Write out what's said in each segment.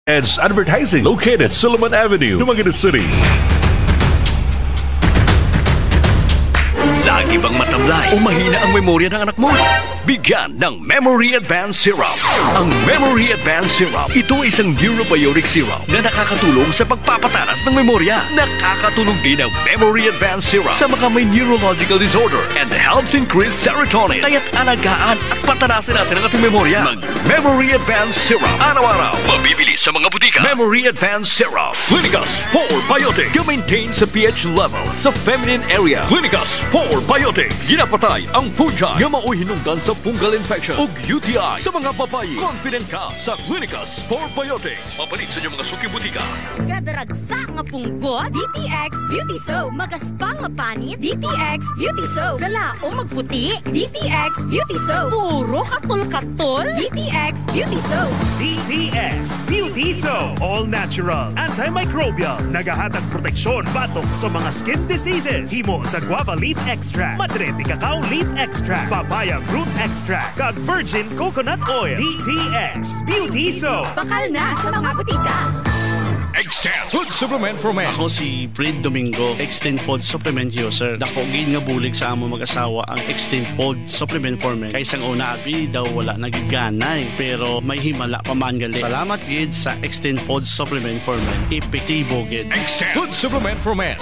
Ads Advertising located Solomon Avenue, Dumaguete City. Lagi bang matamlay o mahina ang memorya ng anak mo? Bigyan ng Memory Advance Syrup. Ang Memory Advance Syrup, ito ay isang neurobiotic syrup na nakakatulong sa pagpapatalas ng memorya. Nakakatulong din ang Memory Advance Syrup sa mga may neurological disorder and helps increase serotonin. Kaya't alagaan at patanasin natin ang ating memorya. Mag-Memory Advance Syrup. Araw-araw, mabibili sa mga butika. Memory Advance Syrup. Clinicus 4 Biotic. Ga-maintain sa pH level sa feminine area. Clinicus 4 Biotic. Ginapatay ang fungi nga mao'y hinungdan sa fungal infection o UTI sa mga babae. Confident ka sa Clinicus 4 Biotics. Mapalit sa inyong mga suki butika. Kadaragsa nga punggo, DTX Beauty Soap. Magaspang nga panit, DTX Beauty Soap. Gala o magputi, DTX Beauty Soap. Puro katul-katul, DTX Beauty Soap. DTX Beauty Soap. All natural, antimicrobial, nagahatag proteksyon batok sa mga skin diseases. Himo sa guava leaf extract, madre cacao leaf extract, papaya fruit extract, kag virgin coconut oil. DTX Beauty Soap. Bakal na sa mga butika. Extend Food Supplement for Men. Ako si Fred Domingo, Extend Food Supplement user. Dako gid nga bulig sa amo mag-asawa ang Extend Food Supplement for Men. Kaysang una abi daw wala nagiganay pero may himala pa man gali. Salamat gid sa Extend Food Supplement for Men. Epektibo gid. Extend Food Supplement for Men.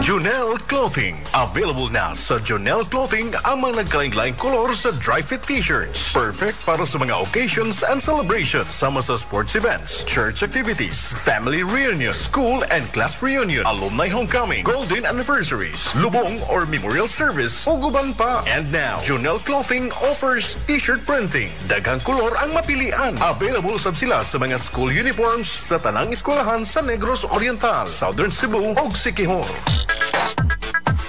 Jonel Clothing. Available na sa Jonel Clothing ang mga nagkalaing-laing kolor sa dry fit t-shirts. Perfect para sa mga occasions and celebrations sama sa sports events, church activities, family reunion, school and class reunion, alumni homecoming, golden anniversaries, lubong or memorial service o guban pa. And now, Jonel Clothing offers t-shirt printing. Daghang kolor ang mapilian. Available sad sila sa mga school uniforms sa tanang eskwelahan sa Negros Oriental, Southern Cebu ug Siquijor.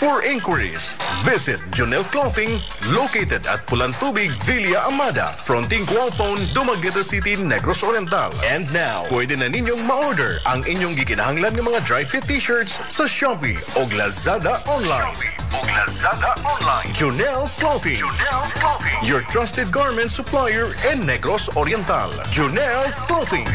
For inquiries, visit Jonel Clothing located at Pulan Tubig, Villa Amada, fronting Qualphone, Dumaguete City, Negros Oriental. And now, pwede na ninyong ma-order ang inyong gikinahanglan ng mga dry fit t-shirts sa Shopee o Lazada online. Jonel Clothing. Jonel Clothing. Your trusted garment supplier in Negros Oriental. Jonel Clothing.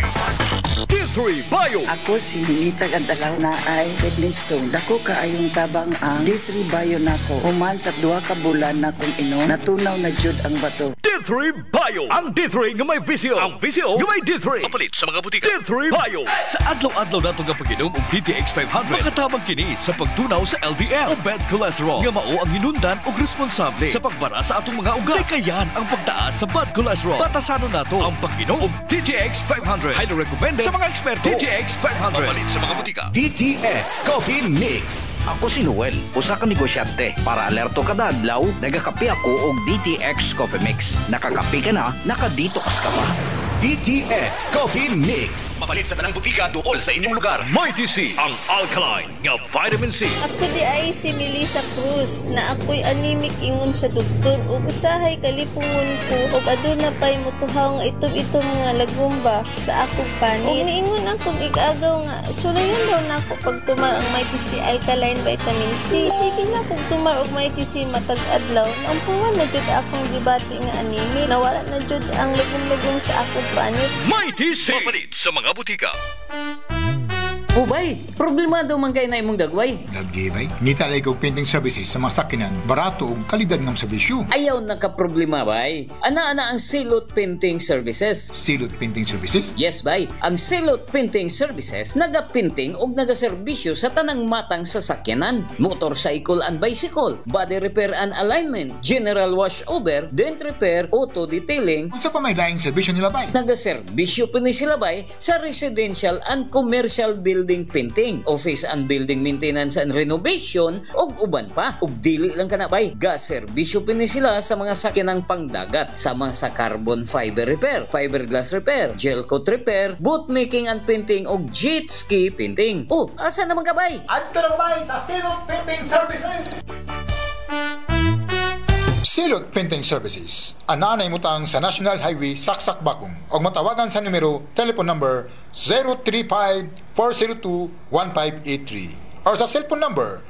D3 Bio. Ako si Ninita Gandalaw na ay kidney stone. Dako kaayong tabang ang D3 Bio nako. Human sa 2 ka bulan na kung inom, natunaw na jud ang bato. D3 Bio. Ang D3 nga may VCO. Ang VCO nga may D3. Mapalit sa mga butika. D3 Bio. Sa adlaw-adlaw nato nga pag-inom og DTX 500, makatabang kini sa pagtunaw sa LDL o bad cholesterol nga mao ang hinundan og responsable sa pagbara sa atong mga ugat. Kayan ang pagtaas sa bad cholesterol. Batasanon nato ang pag-inom og DTX 500. Highly recommended sa mga eksperto. DTX 500. Mapalit sa mga butika. DTX Coffee Mix. Ako si Noel, usa ka negosyante. Para alerto kada adlaw, nagakape ako og DTX Coffee Mix. Nakakape ka na, nakadetox ka pa. DTX Coffee Mix. Mapalit sa tanang butika dool sa inyong lugar. Mighty C, ang alkaline nga vitamin C. Ako di ay si Melissa Cruz na ako'y anemic ingon sa doktor ug usahay kalipungon ko ug aduna pay mutuhaw nga itom-itom nga lagumba sa akong panit. Ug niingon akong igagaw nga sulayan daw nako pag tumar ang Mighty C alkaline vitamin C. Sige na kung tumar og Mighty C matag adlaw, ang puwan na jud akong gibati nga anemic. Nawala na jud ang lagum-lagum sa akong panit. Mighty C. Mapalit sa mga butika. Ubay, problemado man kay na imong dagway. Nagdibay, nitalay kong painting services sa mga sakinan, barato ug kalidad ng serbisyo. Ayaw nakaproblema bay. Ana-ana ang Silot Painting Services. Silot Painting Services? Yes bay, ang Silot Painting Services naga-painting ug naga-serbisyo sa tanang matang sasakyanan, motorcycle and bicycle, body repair and alignment, general wash over, dent repair, auto detailing. Unsa pa may daing serbisyo nila bay? Naga-serbisyo pa ni sila bay sa residential and commercial building painting, office and building maintenance and renovation, ug uban pa. Ug dili lang kana bay, ga-serbisyo pa ni sila sa mga sakyanang pangdagat, sama sa carbon fiber repair, fiberglass repair, gel coat repair, boat making and painting, ug jet ski painting. Oh, asa naman ka bay? Adto na bay sa Silot Painting Services. Silot Painting Services. Ananay mutang sa National Highway, Saksak, Bagong. O matawagan sa numero, telephone number 035-402-1583 or sa cellphone number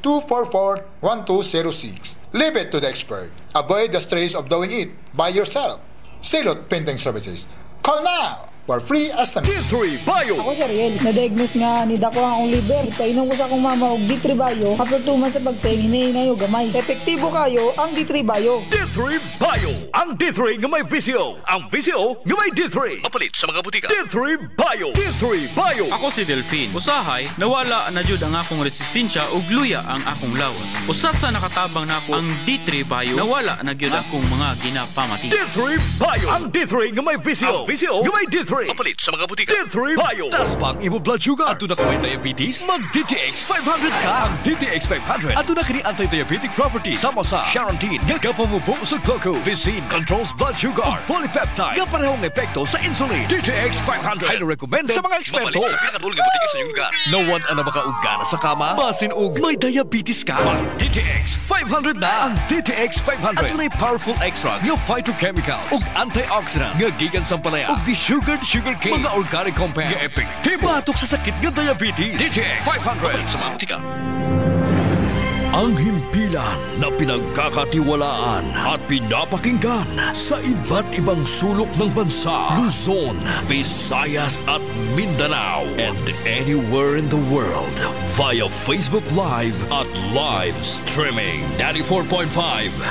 0977-244-1206. Leave it to the expert. Avoid the stress of doing it by yourself. Silot Painting Services. Call now for free estimate. D3 Bio. Ako si Riel, na-diagnose nga ni dako ang liver. Painom ko sa akong mama og D3 Bio. After 2 months sa pagtingin, hinahinay o gamay. Epektibo kayo ang D3 Bio. D3 Bio. Ang D3 nga may VCO. Ang VCO nga may D3. Mapalit sa mga butika. D3 Bio. D3 Bio. Ako si Delphine. Usahay, nawala na jud ang akong resistensya ug luya ang akong lawas. Usa sa nakatabang nako ang D3 Bio, nawala na gyud akong mga ginapamati. D3 Bio. Ang D3 nga may VCO. Ang VCO nga may D3. Mapalit sa mga butika. D3 Bio. Taas pa ang imo blood sugar. Ato na ka may diabetes? Mag DTX 500 ka. Ang DTX 500. Ato na kini anti-diabetic properties. Sama sa Charantine. Nga kapamubo sa glucose. Visin controls blood sugar. Ug polypeptide. Nga parehong epekto sa insulin. DTX 500. Highly recommended sa mga eksperto. Mapalit sa pinakadulong nga butika sa iyong lugar. Nawan na makaugana sa kama. Basin og may diabetes ka. Mag DTX 500 na. Ang DTX 500. Ato na'y powerful extracts nga phytochemical ug antioxidant nga gikan sa palaya ug sugar cane, mga organic compounds nga epektibo batok sa sakit nga diabetes. DTX 500 sa mga butika. Ang himpilan na pinagkakatiwalaan at pinapakinggan sa iba't ibang sulok ng bansa, Luzon, Visayas at Mindanao, and anywhere in the world via Facebook Live at live streaming. 94.5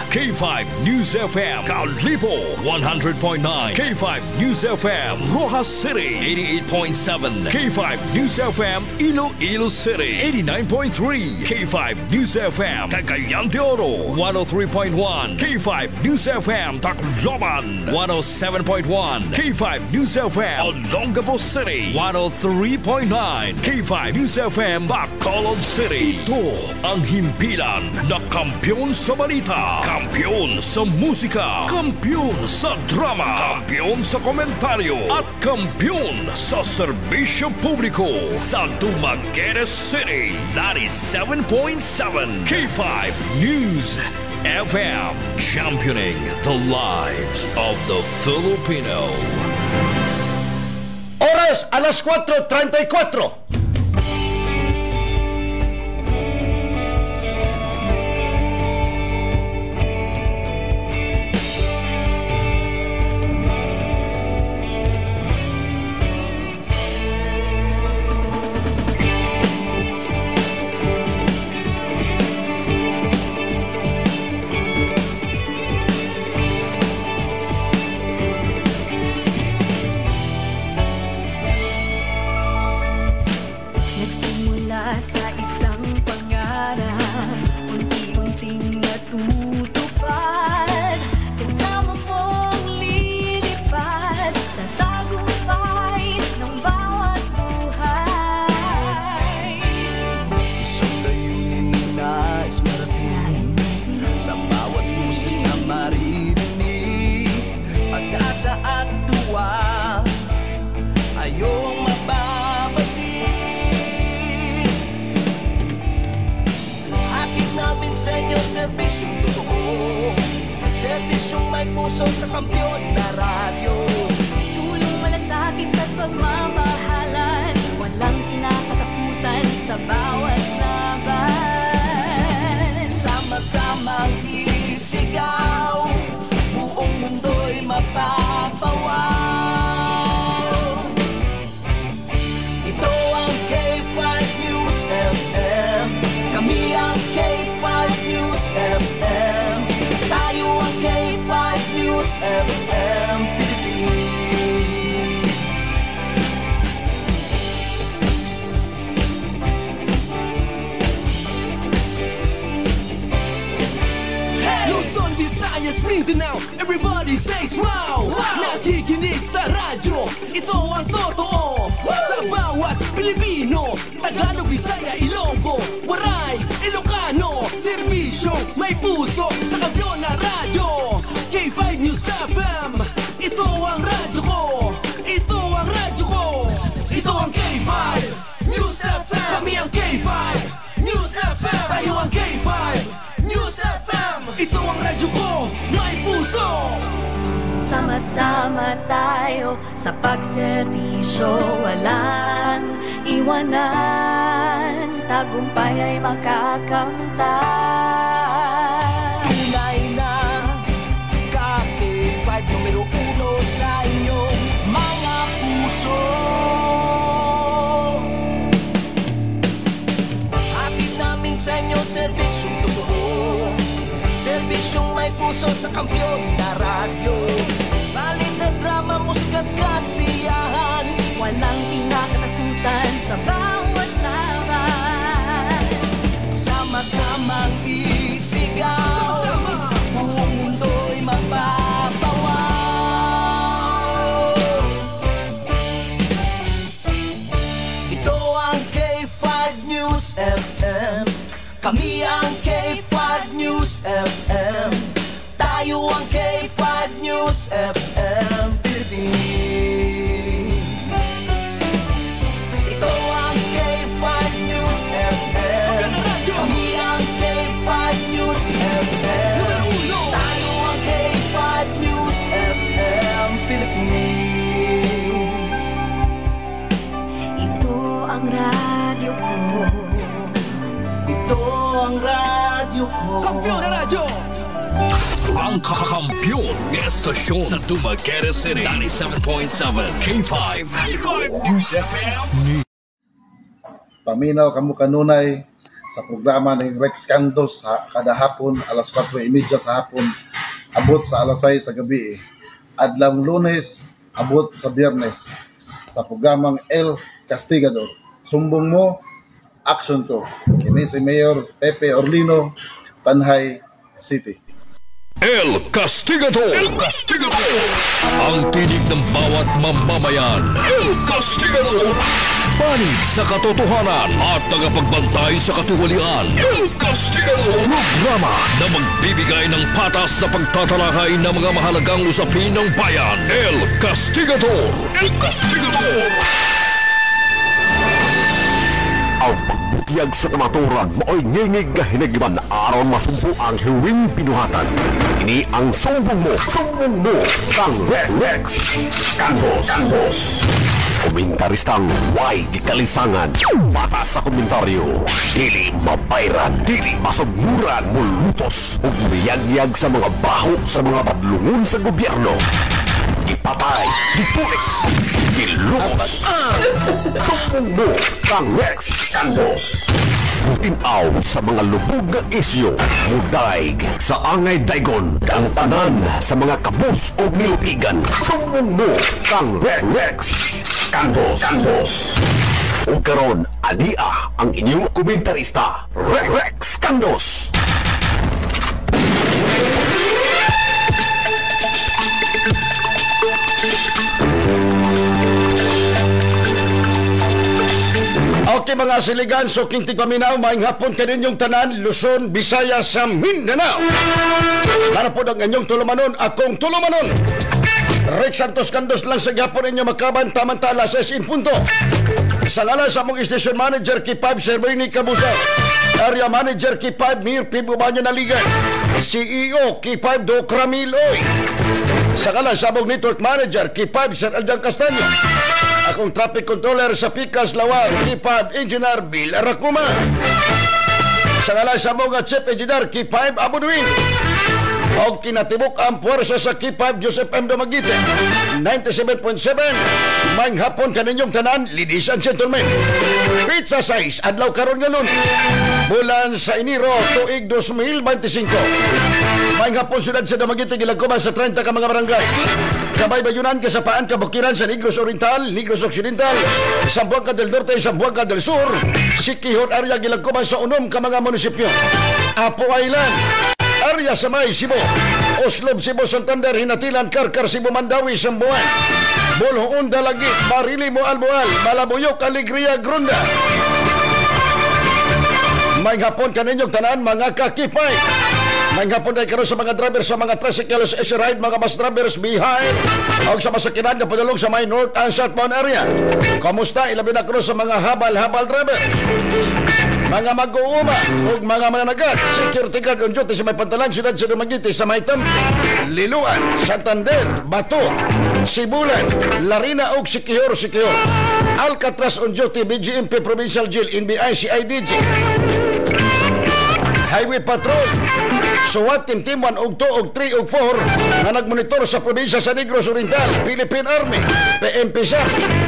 K5 News FM Kalipo, 100.9 K5 News FM Rojas City, 88.7 K5 News FM Iloilo City, 89.3 K5 News FM Cagayan de Oro, 103.1 K5 News FM Tacloban, 107.1 K5 News FM Olongapo City, 103.9 K5 News FM Bacolod City. Ito ang himpilan na kampiyon sa balita, kampiyon sa musika, kampiyon sa drama, kampiyon sa komentaryo, at kampiyon sa serbisyo publiko sa Dumaguete City, 97.7 K5 News FM, championing the lives of the Filipino. Oras alas 4:34. Sa kampiyon na radyo, tulong malasakit at pagmamahalan, walang kinakatakutan sa bawat laban. Sama-samang isigaw, buong mundo'y mapapawaw. Ito ang K5 News FM, kami ang K5 News FM, tayo ang K5 News FM Philippines. Hey! Luzon, Visayas, Mindanao, everybody says wow! Nakikinig sa radyo, ito ang totoo. Sa bawat Pilipino, Tagalog, Bisaya, Ilonggo, Waray, Ilocano, serbisyo, may puso sa kampiyon na radyo. K5 News FM, ito ang radyo ko, ito ang radyo ko, ito ang K5 News FM, kami ang K5 News FM, tayo ang K5 News FM, ito ang radyo ko, may puso. Sama-sama tayo sa pagserbisyo, walang iwanan, tagumpay ay makakamtan. Tunay na K5 numero 1, serbisyong may puso sa kampyon na radyo. Balit na drama, musika at kasiyahan, walang kinakatakutan sa bawat laban. Sama-samang isigaw, buong mundo'y magpapawaw. Ito ang K5 News FM, kami ang K5 News FM, tayo ang K5 News FM Philippines. Ito ang K5 News FM, kami ang K5 News FM, tayo ang K5 News FM Philippines. Ito ang radyo ko, ito ang radyo ko, Kampiyon na radyo! Ang kakampiyon ng estasyon sa Dumaguete City, 97.7 K5 News FM. Paminaw kamo kanunay sa programa ng Rex Candos kada hapon alas 4:30 sa hapon abot sa alas 6 sa gabi. Adlang Lunes abot sa Biyernes sa programang El Castigador. Sumbong mo, action ko. Kini si Mayor Pepe Orlino, Tanhay City. El Castigador! El Castigador! Ang tinig ng bawat mamamayan. El Castigador! Panig sa katotohanan at tagapagbantay sa katiwalian. El Castigador! Programa na magbibigay ng patas na pagtatalakay ng mga mahalagang usapin ng bayan. El Castigador! El Castigador! Ang pagbutiyag sa kamaturan mao'y ngingig na hinagiban aron masumpo ang hiwing pinuhatan. Ini ang sumbong mo, kang Rex Candos. Komentaristang way gikalisangan, batas sa komentaryo, dili mabayran, dili masugmuran, mulutos, ug miyagyag sa mga baho sa mga padlungon sa gobyerno. Ipatay, ditulis, dilukos. Sumbong mo, kang Rex Candos. Mutinaw sa mga lubog na isyo, mudaig sa angay daygon, ang tanan sa mga kabus o nilupigan. Sumbong mo, kang Rex Candos. O karon, alia ang inyong komentarista, Rex Candos. Okay mga siligan, so Kintig Paminaw, maing hapon ka ninyong tanan, Luzon, Visayas, sa Mindanao. Narapod ang inyong tulumanon, akong tulumanon. Rex Santos Candos lang sa gapon ninyo makaban, tamantala sa in punto. Sa ngalan sa mong Station Manager K5, Sir Bernie Cabusa, Area Manager K5, Mir Pibubanyo Naligan, CEO K5, Doc Ramiloy. Sa ngalan sa mong Network Manager K5, Sir Aljang Castaño, akong Traffic Controller sa Picas, Lawag, K5, Engineer Bill Aracuma. Sa ngalan sa mga Chief Engineer K5, Abudwin. O kinatibok ang puwersa sa K5, Joseph M. Dumaguete, 97.7. Maing hapon kaninyong tanan, ladies and gentlemen. Pizza size, adlaw karon nga Lunes, bulan sa Enero, tuig 2025. Maing hapon sudad sa Dumaguete, gilagkuman sa 30 ka mga barangay. Kabay-bayunan, Kasapaan, Kabukiran sa Negros Oriental, Negros Occidental, Zamboanga del Norte, Zamboanga del Sur, Siquijor area gilagkuman sa 6 ka mga munisipyo. Apo Island, area sa May, Cebu, Oslob, Cebu, Santander, Hinatilan, Karkar, Cebu, Mandawi, Sambuan, Bulhoon, Dalagit, Marili, Moalboal, Malabuyok, Alegria, Grunda. May hapon kaninyong tanan, mga kakipay. May hapon ay karon sa mga drivers sa mga tricycles, ride, mga bus drivers behind o sa masakinan na padulong sa may north and southbound area. Kamusta? Ilabi na karon sa mga habal-habal driver, mga mag-uuma o mga mananagat, security guard on duty sa may Pantalan, Siyudad sa Dumaguete, sa may Tampi, Liluan, Santander, Bato, Sibulan, Larina o Siquijor, Alcatraz on duty, BGMP Provincial Jail, NBI, CIDG, Highway Patrol, SWAT Team 1 og 2 og 3 og 4 na nagmonitor sa probinsya sa Negros Oriental, Philippine Army, PMP sa.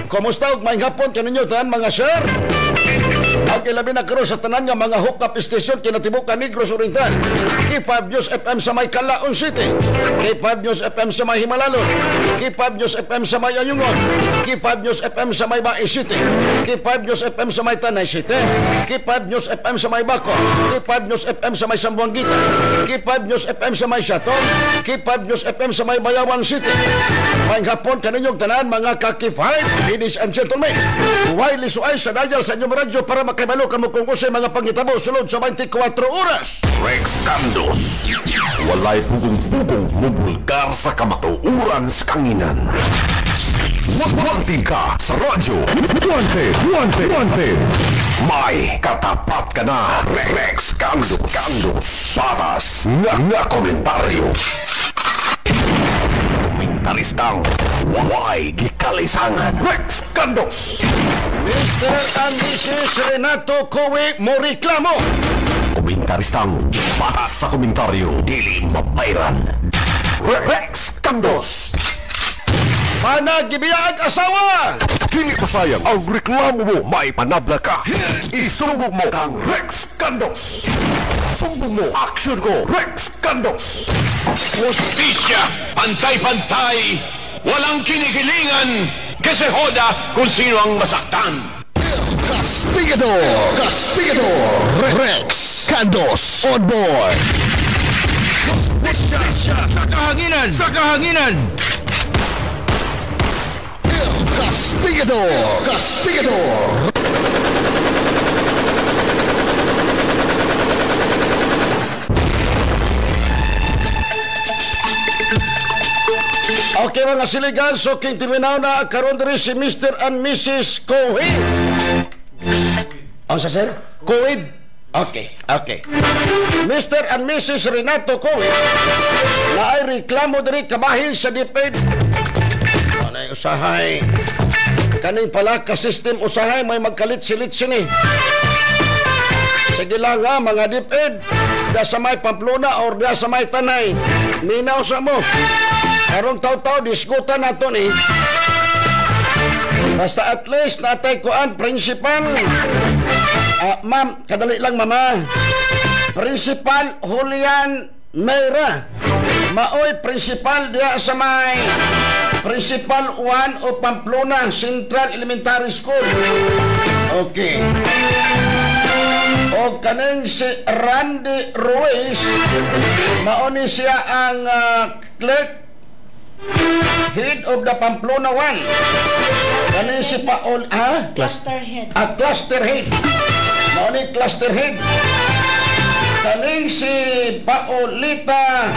Kumusta og maayong hapon kaninyo tanan mga sir? Ang ilabi na karon sa tanan nga mga hookup station kinatibukan Negros Oriental. K5 News FM sa may Calaon City. K5 News FM sa may Himalalon. K5 News FM sa may Ayungon. K5 News FM sa may Bae City. K5 News FM sa may Tanay City. K5 News FM sa may Baco. K5 News FM sa may Sambuanguita. K5 News FM sa may Shatong. K5 News FM sa may Bayawan City. Maayong hapon kaninyong tanan mga ka-K5, ladies and gentlemen. Huwag lisuay sa dial sa inyong radyo para makibalo kamo kung usay mga pangitabo sulod sa 24 oras. Rex Candos. Walay pugong-pugong mubulgar sa kamatuuran sa kanginan. Magwantin ka sa radyo. Guante. May katapat ka na. Rex Candos. Patas nga komentaryo. Komentaristang walay gikalisangan. Rex Candos. Mr. and Mrs. Renato Coe Moriklamo. Komentaristang patas sa komentaryo dili mabayran. Rex Candos. Panagibiyag asawa. Dili pasayang ang reklamo mo may panabla ka. Isumbong mo kang Rex Candos. Sumbong mo action ko Rex Candos. Hustisya, pantay-pantay, walang kinikilingan, kasi hoda kung sino ang masaktan. Castigador Rex Candos on board. Hustisya sa kahanginan. Castigador. Okay mga siligan, so king timinaw na karon diri si Mr. and Mrs. Coe. Ang sa sir? Coe? Okay. Mr. and Mrs. Renato Coe na ay reklamo diri kabahin sa DepEd. Anay usahay. Kaning pala ka system usahay may magkalit-silit sini. Sige lang nga mga DepEd, da sa may Pamplona or da sa may Tanay. Minaw sa mo. Karong taw-taw, diskutan nato ni. Basta at least natay kuan, principal. Ma'am, kadali lang mama. Principal Julian Meira. Maoy principal diya sa may Principal 1 o Pamplona Central Elementary School. Okay. O kaning si Randy Ruiz, maoni siya ang clerk head of the Pamplona 1. Kaning si Paul Cluster head. Cluster head. Maoni cluster head. Kaning si Paulita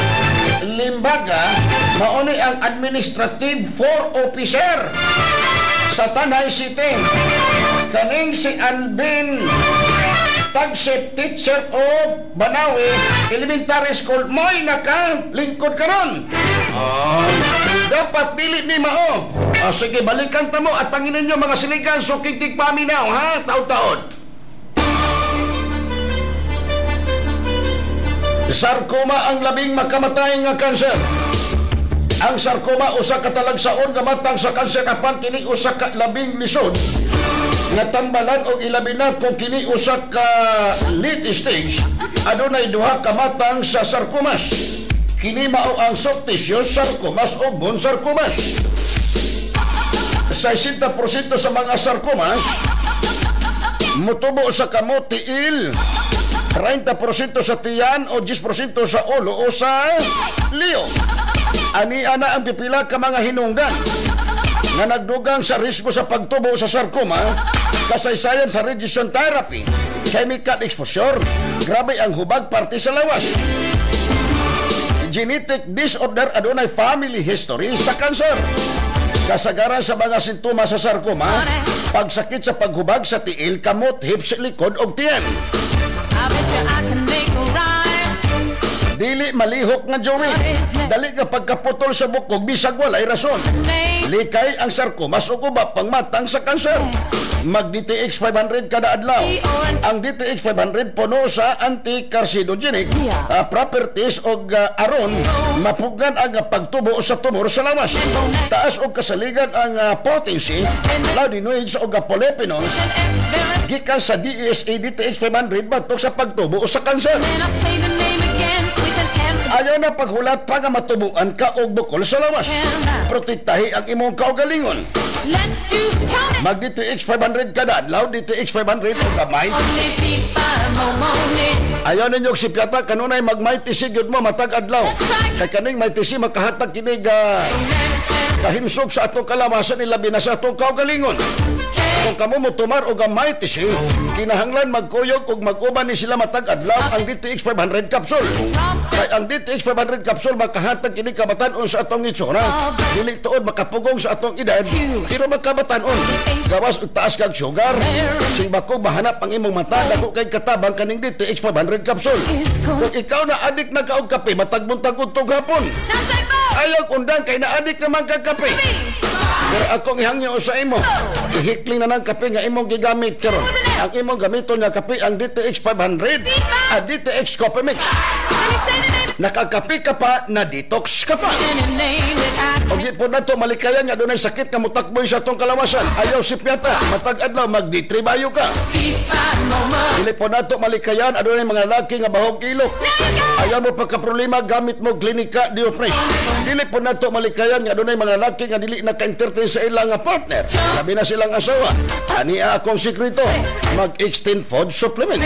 Limbaga, mauni ang administrative 4 officer sa Tanay City. Kaning si Alvin Tagsip teacher o Banawi Elementary School, mo'y naka-lingkod karon. Dapat pilit ni Mao. Sige, balikan ta mo at panginin nyo mga siligan, so kitig paminaw, ha? Taon-taon. Sarcoma ang labing makamatay nga kanser. Ang sarcoma usa ka talagsaon nga matang sa kanser apan kini usa ka labing lisod nga tambalan og ilabi na kung kini usa ka late stage. Adunay duha ka matang sa sarcomas. Kini mao ang soft tissue sarcomas o bone sarcomas. 60% sa mga sarcomas mutubo sa kamot, tiil, 30% sa tiyan o 10% sa ulo o sa liyo. Ani ana ang pipila ka mga hinungdan nga nagdugang sa risgo sa pagtubo sa sarcoma, kasaysayan sa radiation therapy, chemical exposure, grabe ang hubag parte sa lawas. Genetic disorder, adunay family history sa cancer. Kasagaran sa mga sintomas sa sarcoma, pagsakit sa paghubag sa tiil, kamot, hips, likod o tiyan. Dili malihok nga jowi. Dali ka pagkaputol sa bukog bisag walay rason. Likay ang sarcomas o guba pangmatang sa kanser. mag DTX 500 kada adlaw. Ang DTX 500 puno sa anti-carcinogenic properties og aron mapugan ang pagtubo sa tumor sa lawas. Taas og kasaligan ang potency, flavonoids og polyphenols gikan sa DSA DTX 500 batok sa pagtubo sa kanser. Ayaw na paghulat pa nga matubuan ka og bukol sa lawas. Protektahi ang imong kaugalingon. Mag DTX 500 kada adlaw, DTX 500 og gamay. Ayaw ninyong si Piata kanunay magmay tisi gyud mo matag adlaw. Kay kaning may tisi makahatag kinig kahimsog sa atong kalawasan ilabi na sa atong kaugalingon. Kung kamo mo tumar og gamay tisi, kinahanglan magkuyog ug mag-uban ni sila matag adlaw ang DTX 500 capsule. Kay ang DTX 500 capsule makahatag kini kabatan-on sa atong itsura. Dili tuod makapugong sa atong edad, pero magkabatan-on. Gawas ug taas kag sugar. Sing bako mahanap ang imong mata dako kay katabang kaning DTX 500 capsule. Kung ikaw na adik na ka og kape, matag-buntag utog hapon. Ayaw undang kay na adik naman kag kape. Pero akong ihangyo sa imo, ihikling na ng kape nga imong gigamit karon. Ang imong gamiton nga kape ang DTX 500 at DTX Coffee Mix. Nakakape ka pa, na detox ka pa. O di po na ito malikayan nga doon ay sakit ka mutakboy sa itong kalawasan. Ayaw si Piata, matag adlaw magditribayo ka. Dili po na ito malikayan, adunay mga laki nga bahog ilok. Ayaw mo pagka-problema, gamit mo klinika Diofresh. Dili po na ito malikayan nga adunay mga laki nga dili naka-entertain sa ilang partner. Sabi na silang asawa, ania akong sikreto, mag-extend food supplement.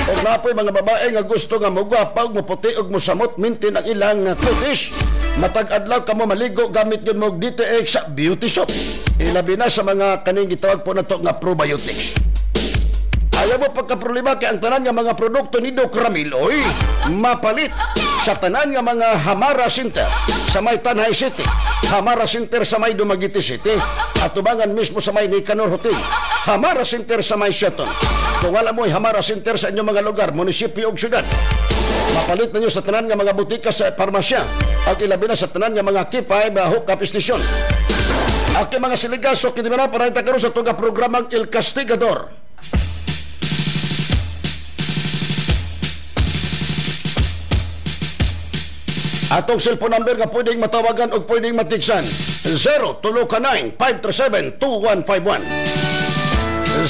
O nga po'y mga babae nga gusto nga mugwapa og maputi og musamot, mintin ang ilang kutis. Matag adlaw kamo maligo gamit yun mo DTX Beauty Soap. Ilabi na sa mga kaning gitawag po na to nga probiotics. Ayaw mo pagka-problema kay ang tanan nga mga produkto ni Doc Ramiloy mapalit sa tanan nga mga Hamara Center sa may Tanay City, Hamara Center sa may Dumaguete City, at tubangan mismo sa may Nicanor Hotel, Hamara Center sa may Seaton. Kung wala mo Hamara Center sa inyong mga lugar, munisipyo o syudad, mapalit na nyo sa tanan nga mga butika sa parmasya at ilabi na sa tanan nga mga kipay hook-up station. Aki mga siligasok, hindi mo na parang karon sa tuga programang El Castigador. Atong cellphone number nga pwedeng matawagan o pwedeng matiksan 0-9-537-2151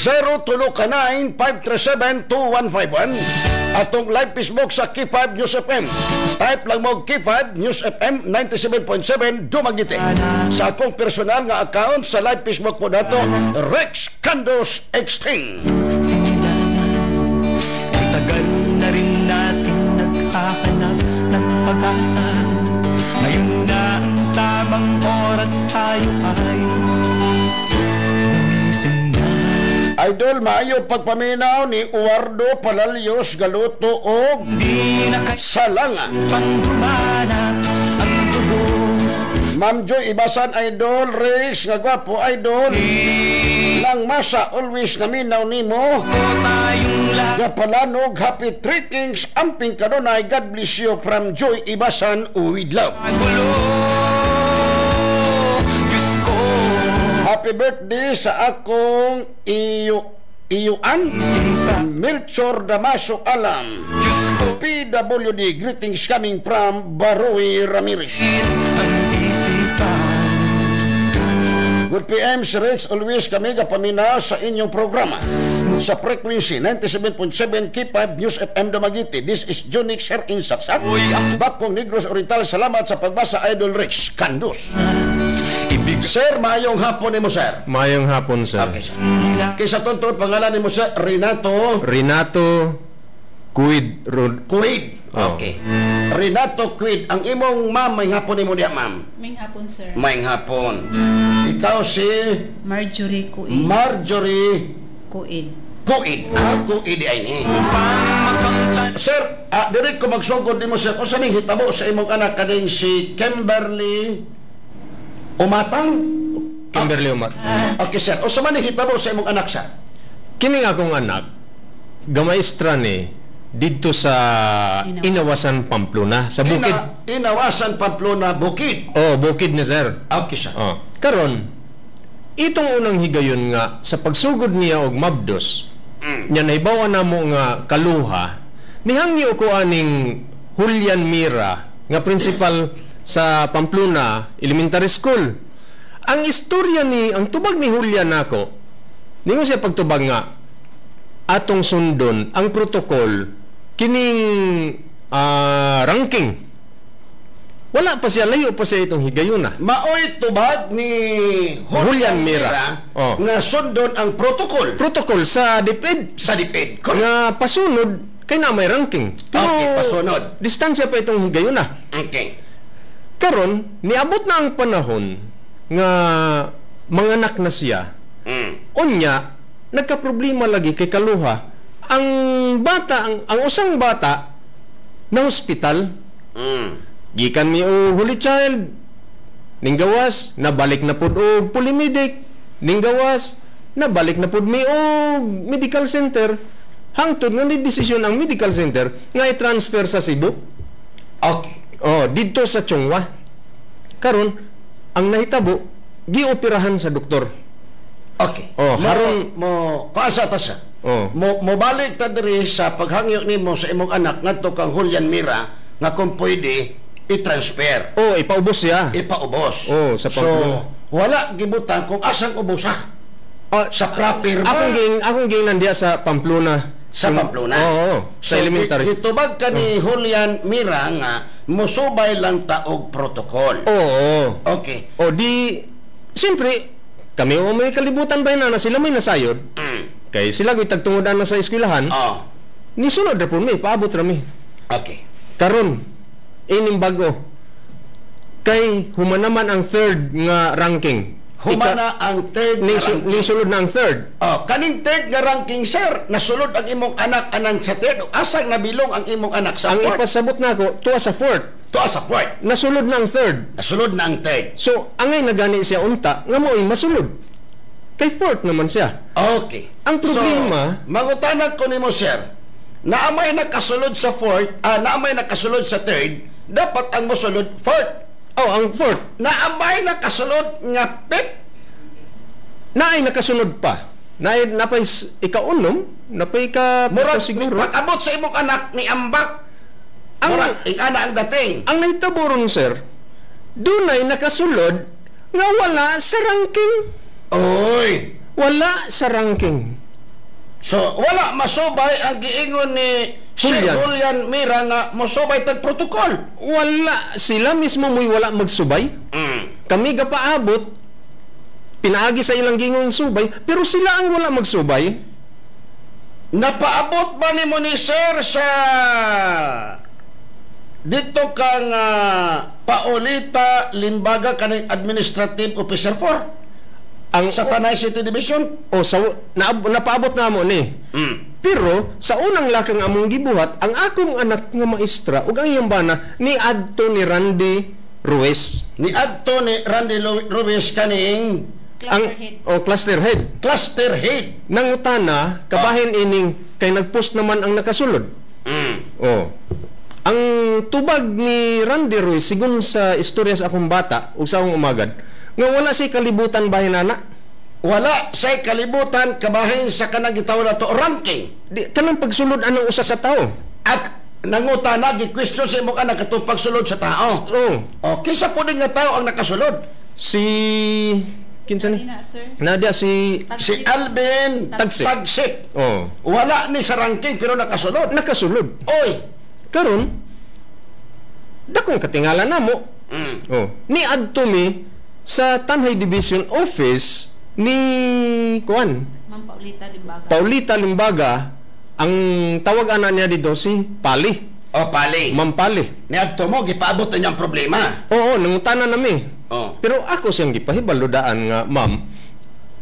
0-9-537-2151. Atong live Facebook sa K5 News FM. Type lang mo K5 News FM 97.7 Dumaguete. Sa akong personal nga account sa live Facebook po nato, Rex Candos Extend. Tagal na rin natin naghahanap ng pag-asa. Ngayon na ang tamang oras tayo ay lumising na. Idol, maayo pagpaminaw ni Uwardo Palalyos Galuto o Salanga. Ma'am Joy Ibasan, Idol. Rex, nga gwapo, Idol. Lang masa, always naminaw nimo. Nga palanog, happy treatings, amping kanunay. God bless you from Joy Ibasan, with love. Happy birthday sa akong iyuan Melchor Damaso Alam, PWD. Greetings coming from Baroy Ramirez. Good PM, Sir Rex. Always kami kapaminaw sa inyong programa sa frequency 97.7 K5 News FM Dumaguete. This is Junix here in Saksak, Bakong Negros Oriental. Salamat sa pagbasa, Idol Rex Candos. Sir, mayong hapon ni mo, sir. Mayong hapon, sir. Okay, sir. Kaysa tuntun, pangalan ni mo, sir, Renato Quid. Okay. Renato Quid. Ang imong ma'am, may hapon ni mo diya, ma'am. May hapon, sir. May hapon. Ikaw si Marjorie Cuid. Marjorie Cuid. Cuid ay ni. Sir, direct ko magsugod ni mo, sir. O saan hitabo sa imong anak kaning si Kimberly Umatang? Kimberly Umatang. Okay, sir. O saan hitabo sa imong anak, sir? Kining akong anak, gamaistra ni dito sa Inawasan, Pamplona, sa Bukid. Inawasan, Pamplona, Bukid. Oh, Bukid na, sir. Okay, sir. Oh. Karon, itong unang higayon nga sa pagsugod niya og mabdos, nya naibawa na mo nga kaluha, nihangyo ko aning Julian Mira nga principal sa Pamplona Elementary School. Ang istorya ang tubag ni Julian nako, ningo siya pagtubag nga atong sundon ang protocol kining ranking. Wala pa siya, layo pa siya itong higayon na. Maoy tubag ni Julian Mira nga sundon ang protocol. Protocol sa DepEd. Sa DepEd. Nga pasunod kay na may ranking. Pero, okay, pasunod. Distansya pa itong higayon na. Okay. Karon, niabot na ang panahon nga manganak na siya. Unya, nagka-problema lagi kay kaluha. Ang bata, ang usang bata na hospital. Gikan mi o Holy Child, ninggawas, nabalik na pud og Polymedic, ninggawas, nabalik na pud mi og medical center. Hangtod nga ni desisyon ang medical center nga i-transfer sa Cebu. Okay. Dito sa Chongwa. Karon, ang nahitabo, gioperahan sa doktor. Okay. Haron mo kaasa ta siya. Mo balik ta diri sa paghangyo nimo sa imong anak ngadto kang Julian Mira nga kung pwede i-transfer. Ipaubos siya. Ipaubos. Sa Pamplona. So, wala gibutan kung asang ubos sa proper ba? Akong ging nandiya sa Pamplona. Sa Pamplona? Sa elementary. Ditubag ka ni Julian Mira nga musubay lang taog protocol. Okay. Siyempre, kami may kalibutan ba na sila may nasayod? Kay sila tagtungodan na sa eskwelahan. Nisunod na po may, paabot rami. Okay. Karon, ining bago. Kay humanaman ang third nga ranking. Humana ang third sulod na ang third. Kaning third nga ranking, sir, nasulod ang imong anak anang sa third. Asang nabilong ang imong anak sa ang fourth? Ang ipasabot na ako, tuwa sa fourth. Tuwa sa fourth. Nasulod na ang third. Nasulod na ang third. So, angay nagani siya unta, nga mo'y masulod. Kay fourth naman siya. Okay. Ang problema... So, mangutanag ko nimo, sir, naamay nakasulod sa fourth, naamay nakasulod sa third, dapat ang mosulod fourth. Ang fourth. Naamay nakasulod nga fifth. Naay nakasunod pa. Napay ikaunom, napay ka siguro. Pag-abot sa imong anak ni ambak, murag ingana ang dating. Ang naitaboron, sir, dunay nakasulod nga wala sa ranking. Oy! Wala sa ranking. So, wala masubay ang giingon ni Julian Mira nga masubay tag protocol. Wala. Sila mismo mo'y wala magsubay. Kami gapaabot, pinaagi sa ilang gingong subay, pero sila ang wala magsubay. Napaabot ba ni mo ni sir sa dito kang Paulita Limbaga kaning Administrative Officer 4? Sa Tanay City Division? Napaabot na mo ni. Pero, sa unang lakang among gibuhat, ang akong anak nga maestra, ug ang iyang bana, ni adto ni Randy Ruiz. Ni adto ni Randy Ruiz kaning cluster head. Cluster head. Nangutana, kabahin ining, kay nagpost naman ang nakasulod. Ang tubag ni Randy Ruiz, sigun sa istorya sa akong bata, ug sa akong umagad, nga wala siya kalibutan bahin anak. Wala siya kalibutan kabahin sa kanang gitawag na to ranking. Kanang pagsulod anong usa sa tao. At nangutana, gi-question sa imong anak katong pagsulod sa tao. Kisa po din nga tao ang nakasulod? Kinsa ni? Nadia si Alvin Tagsip. Wala ni sa ranking pero nakasulod. Nakasulod. Oy, karon dakong katingala namo. Ni adto mi sa Tanhay Division Office ni Ma'am Paulita Limbaga. Ang tawag ana niya dito si Pali. Pali. Ma'am Pali. Ni adto mo gipaabot na niyang problema. Nangutana nami. Pero ako siyang gipahibaludaan nga, ma'am,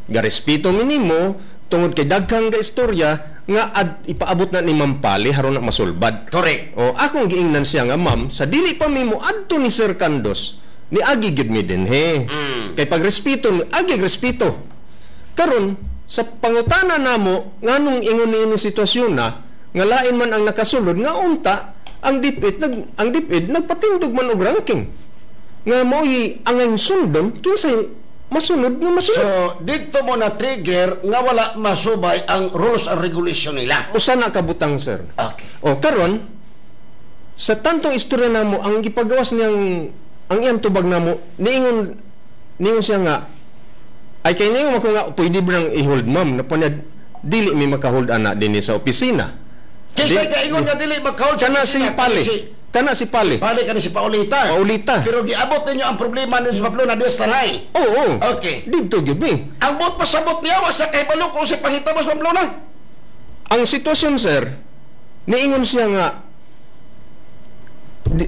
garespeto minimo tungod kay daghang ga istorya nga ipaabot na ni Ma'am Pali haron na masulbad. Correct. Akong giingnan siya nga, ma'am, sa dili pa mimo adto ni Sir Candos, ni agi gid mi dinhi. Kay pagrespeto ni agi respeto. Karon sa pangutana namo nganong ingon ni sitwasyon na nga lain man ang nakasulod nga unta ang DepEd nagpatindog man og ranking nga mo'y angay sundon kinsay masunod nga masunod. So, dito mo na trigger nga wala masubay ang rules and regulation nila. Usa na kabutang, sir. Okay. O, karon, sa tantong istorya na mo, ang gipagawas niyang, ang iyang tubag na mo, niingon siya nga, ay kay niingon ako nga, pwede ba nang i-hold, ma'am, na panad, dili may makahold ana din sa opisina. Kaysa kaingon nga dili makahold kana si Pali. Kana si Pali. Pali kana si Paulita. Paulita. Pero giabot ninyo ang problema ninyo sa Pablo na destanay. Oo. Okay. Dito gyud mi. Ang bot pasabot niya wa sa kahibalo kung si pangitamos Pablo na. Ang sitwasyon, sir, niingon siya nga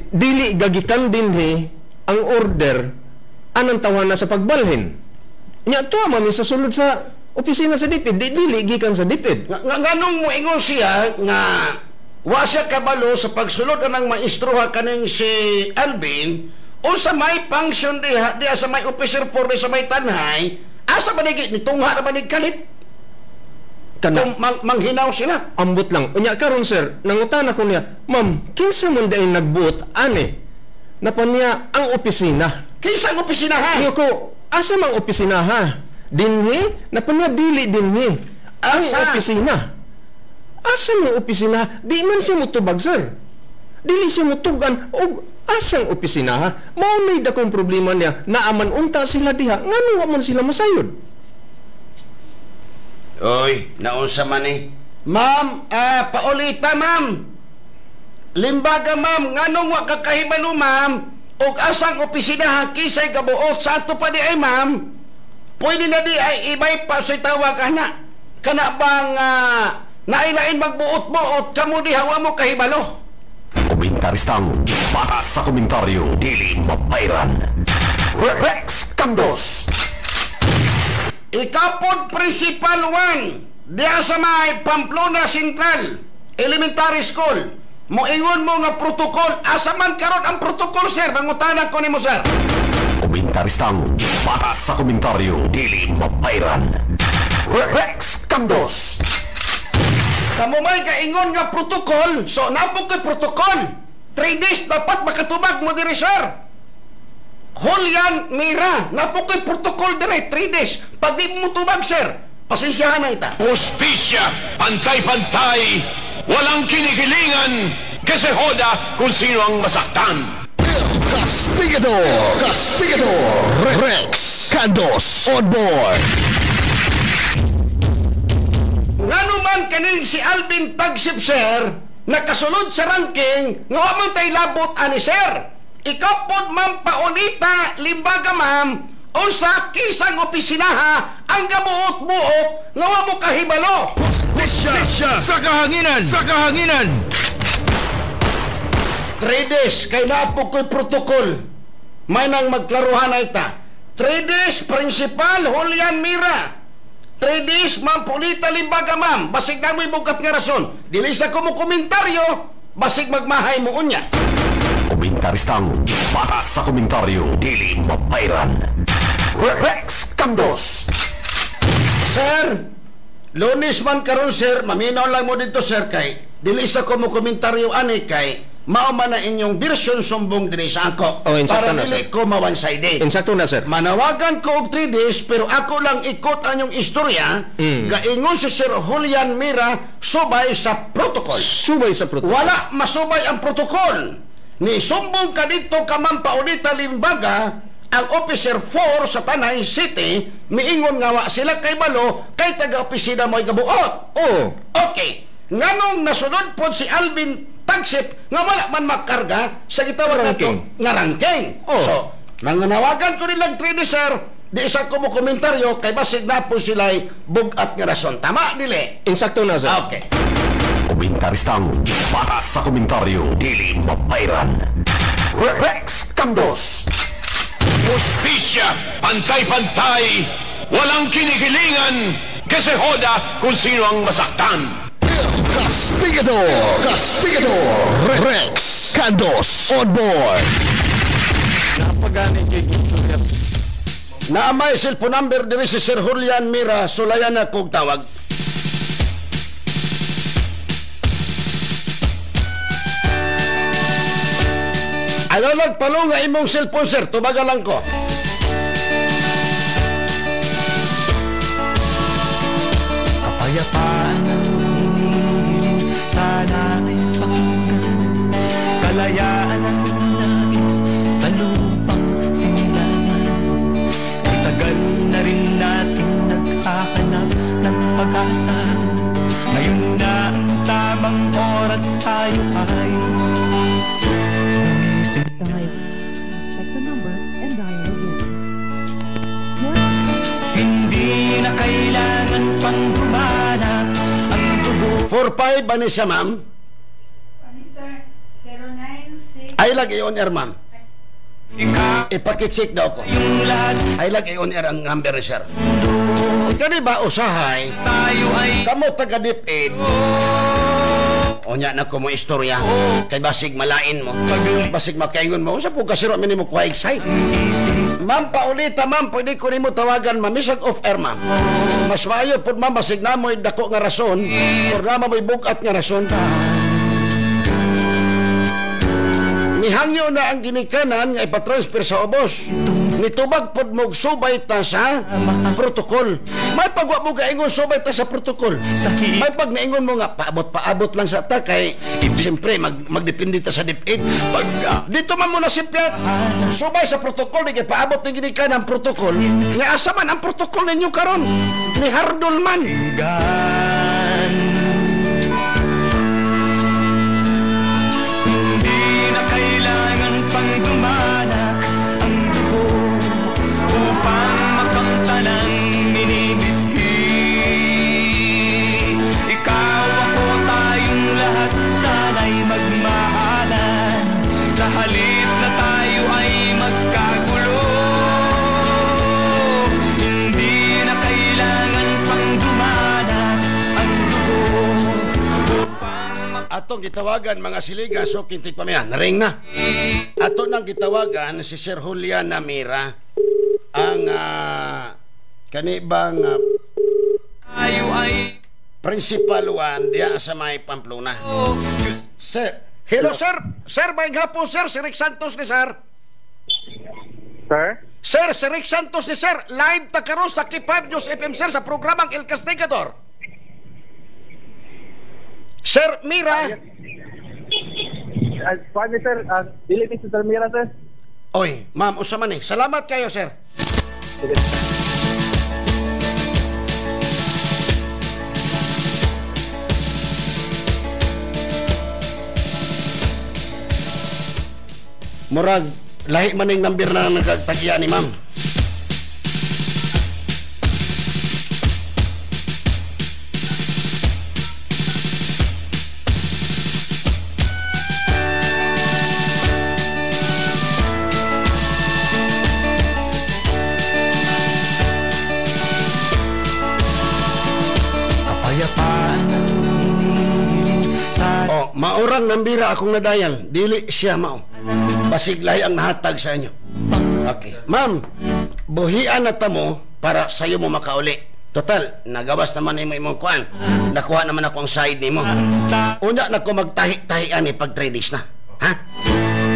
dili gagikan dinhi ang order anang tawana sa pagbalhin. Nya tuwa mami sa sulod sa opisina sa DIPID, dili gikan sa DIPID. Nganong mo ingon siya nga wa siya kabalo sa pagsulod ng maestroha kaning si Alvin o sa may function diha sa may officer 4 sa may tanhay asa ba ni tungha na ba ni kalit kung manghinaw sila ambot lang unya karon sir nangutan ako niya ma'am kinsa man dai nagbuot ani na pa niya ang opisina kinsa ang opisina ha niyo ko asa mang opisina ha dinhi na pa niya dili dinhi ang opisina. Asa mo opisina? Di man siya mutubag, sir. Dili siya mutugan o asang opisina, ha? Maunay dakong problema niya na aman unta sila diha. Ngano wa man sila masayod? Oy, naunsa man eh. Ma'am, Paulita, ma'am. Limbaga, ma'am. Nganong wa kakahibalo, ma'am? O asang opisina ha? Kisay gabuot sa ato pa di ay, ma'am. Pwede na di ay ibay pa sa tawag, ana. Kana bang, nailain magbuot-buot kamo di hawa mo kahibalo. Komentaristang para sa komentaryo dili mabayran. Rex Candos. Ikapod Principal 1 diya sa may Pamplona Central Elementary School. Moingon mo nga protocol. Asa man karon ang protocol, sir? Mangutanan ko nimo, sir. Komentaristang para sa komentaryo dili mabayran. Rex Candos. Kamu may kaingon nga protocol, so napog kay protocol. 3 days dapat makatubag mo diri, sir. Julian Mira, napog kay protocol dire 3 days. Pag di mo tubag, sir, pasensyahan na ita. Hustisya, pantay-pantay, walang kinikilingan, kasi hoda kung sino ang masaktan. Castigador, Rex Candos on board. Ngano man kaning si Alvin Tagsip, sir, nakasulod sa ranking nga wa man tay labot ani, sir. Ikaw pod, ma'am Paulita Limbaga, ma'am, o sa kisang opisinaha ang gabuot-buot nga wa mo kahibalo. Hustisya sa kahanginan! Sa kahanginan! 3 days kay napog ko'y protocol. May nang magklaruhan na ita. 3 days, Principal Julian Mira. 3 days, ma'am Paulita Limbaga, ma'am. Basig na mo'y bukat nga rason. Dili sa ko mo komentaryo, basig magmahay mo unya. Komentaristang para sa komentaryo dili mabayran. Rex Candos. Sir, Lunes man karon, sir, maminaw lang mo dito, sir, kay dili sa ko mo komentaryo ani kay mao man na inyong version sumbong dinhi sa ako. Para dili ko ma-one-sided. Insakto na, sir. Manawagan ko og 3 days pero ako lang ikot ang inyong istorya. Gaingon si Sir Julian Mira subay sa protocol. Subay sa protocol. Wala masubay ang protocol. Ni sumbong ka dito ka, ma'am Paulita Limbaga, ang Officer 4 sa Tanay City, miingon nga wa sila kay balo kay taga-opisina mo'y gabuot. Oh. Okay. Nganong nasunod po si Alvin Tagsip nga wala man makarga sa gitawag nato nga ranking. Oh. So, nanganawagan ko nilang 3 days, sir. Di isa ko mo komentaryo kay basig na po sila'y bugat nga rason. Tama, dili? Insakto na, sir. Okay. Komentaristang para sa komentaryo dili mabayran. Rex Candos. Hustisya, pantay-pantay, walang kinikilingan, kasi hoda kung sino ang masaktan. Castigador, Rex Candos on board. Napagani kay istorya. Naamay cellphone number diri si Sir Julian Mira, sulayan na kog tawag. Alalag palo nga imong cellphone, sir, tubagan lang ko. pag-asa. Ngayon na ang tamang oras, tayo ay gumising na. Check the number and dial again. Hindi na kailangan pang dumanak ang dugo. 4-5 ba ni siya, ma'am? Sir, 096. Ay lagi on air, ma'am. Ipakicheck daw ko. Ay lagi on air ang number, sir. Ikaw ba usahay? Kamo taga DepEd. Onya na ko mo istorya. Kay basig malain mo. Basig makaingon mo. Sa po kasiro minimo ko excite. Ma'am, paulita, ma'am, pwede ko nimo tawagan, ma'am. Misag off air, ma'am. Mas maayo po, ma'am, basig na mo'y dako nga rason. Programa mo'y bukat nga rason. Nihangyo na ang ginikanan nga ipatransfer sa ubos. Nitubag pod mo subay ta sa protokol. May pagwa mo gaingon subay ta sa protokol. May pag naingon mo nga paabot lang sa ta kay siyempre magdepende ta sa DepEd. Dito man mo na sipyat. Subay sa protokol di kay paabot ng ginikanan protokol. Nga asa man ang protokol ninyo karon? Ni hardol man. Dumanak ang dugo upang makamtanang minibighi. Ikaw, ako, tayong lahat sana'y magmahalan. Sa halip na tayo ay magkagulo, hindi na kailangan pang dumanak ang dugo. Atong gitawagan mga siliga, so kintik pa miyan. Naring na. Ato nang gitawagan si Sir Julian Mira, ang kanibang Principal 1 diya sa may Pamplona. Sir, hello sir. Sir, may hapon sir, si Rick Santos ni sir. Sir? Sir, si Rick Santos ni sir. Live ta karon sa K5 News FM sir sa programang El Castigador. Sir Mira. Paano sir? Dili ni Sir Mira sir. Oy, ma'am, usa man eh. Salamat kayo sir. Sige. Murag, lahi maning number na nagtagya ni ma'am. Maurang nambira akong nadayan. Dili siya mao. Basiglahi ang nahatag sa inyo. Okay. Ma'am, buhian na tamo para sa'yo mo makauli. Total, nagawas naman ni mo imong kuan. Nakuha naman ako ang side ni mo. Una na ko magtahi-tahian ni pag 3 days na. Ha?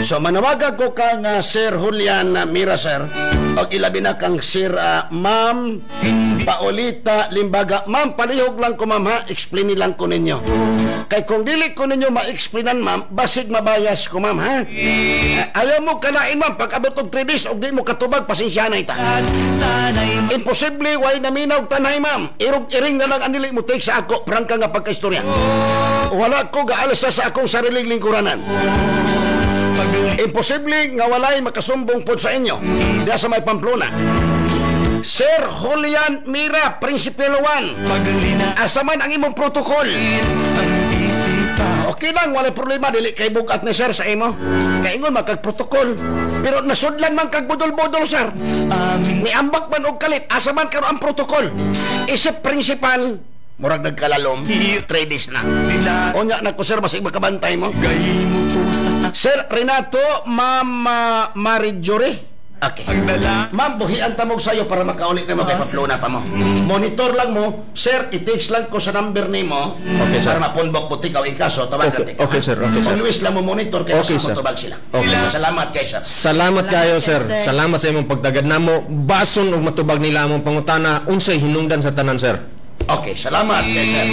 So, manawagan ko kang Sir Julian Mira, sir. O ilabi na kang Sir Ma'am Paulita Limbaga. Ma'am, palihog lang ko, ma'am, ha? Explain lang ko ninyo. Kay kung dili ko ninyo ma-explainan, ma'am, basig mabayas ko, ma'am, ha? Ayaw mo kalain, ma'am, pag abot og 3 days, og di mo katubag, pasensya na ita. Imposible, way naminaw tanay, ma'am. Irog-iring na lang anili mo take sa ako, prangka nga pagkaistorya. Wala ko gaalasa sa akong sariling lingkuranan. Imposible nga walay makasumbong po sa inyo diya sa may Pamplona. Sir Julian Mira, Principal 1, asa man ang imong protokol? Okay lang, wala problema, dili kay bugat ni sir sa imo. Kaingon magkag-protokol. Pero nasudlan man kag budol-budol, sir. Niambak man og kalit, asa man karo ang protokol? Isip principal, murag nagkalalom, 3 days na. Onya na ko, sir, masig makabantay mo. Sir Renato, Ma'am Marjorie. Okay. Ma'am, buhian tamog sa'yo para makaulit na mo kay Pamplona pa mo. Monitor lang mo, sir, i-text lang ko sa number ni mo. Okay, sir. Para mapunbok puti ka o ikaso, tawagan ka. Okay, sir. Okay, sir. Always lang mo monitor kaya okay, sa matubag sila. Okay. Salamat kay sir. Salamat kayo, sir. Salamat sa imong pagtagad namo. Bason og matubag nila among pangutana unsay hinungdan sa tanan, sir. Okay, salamat kay sir.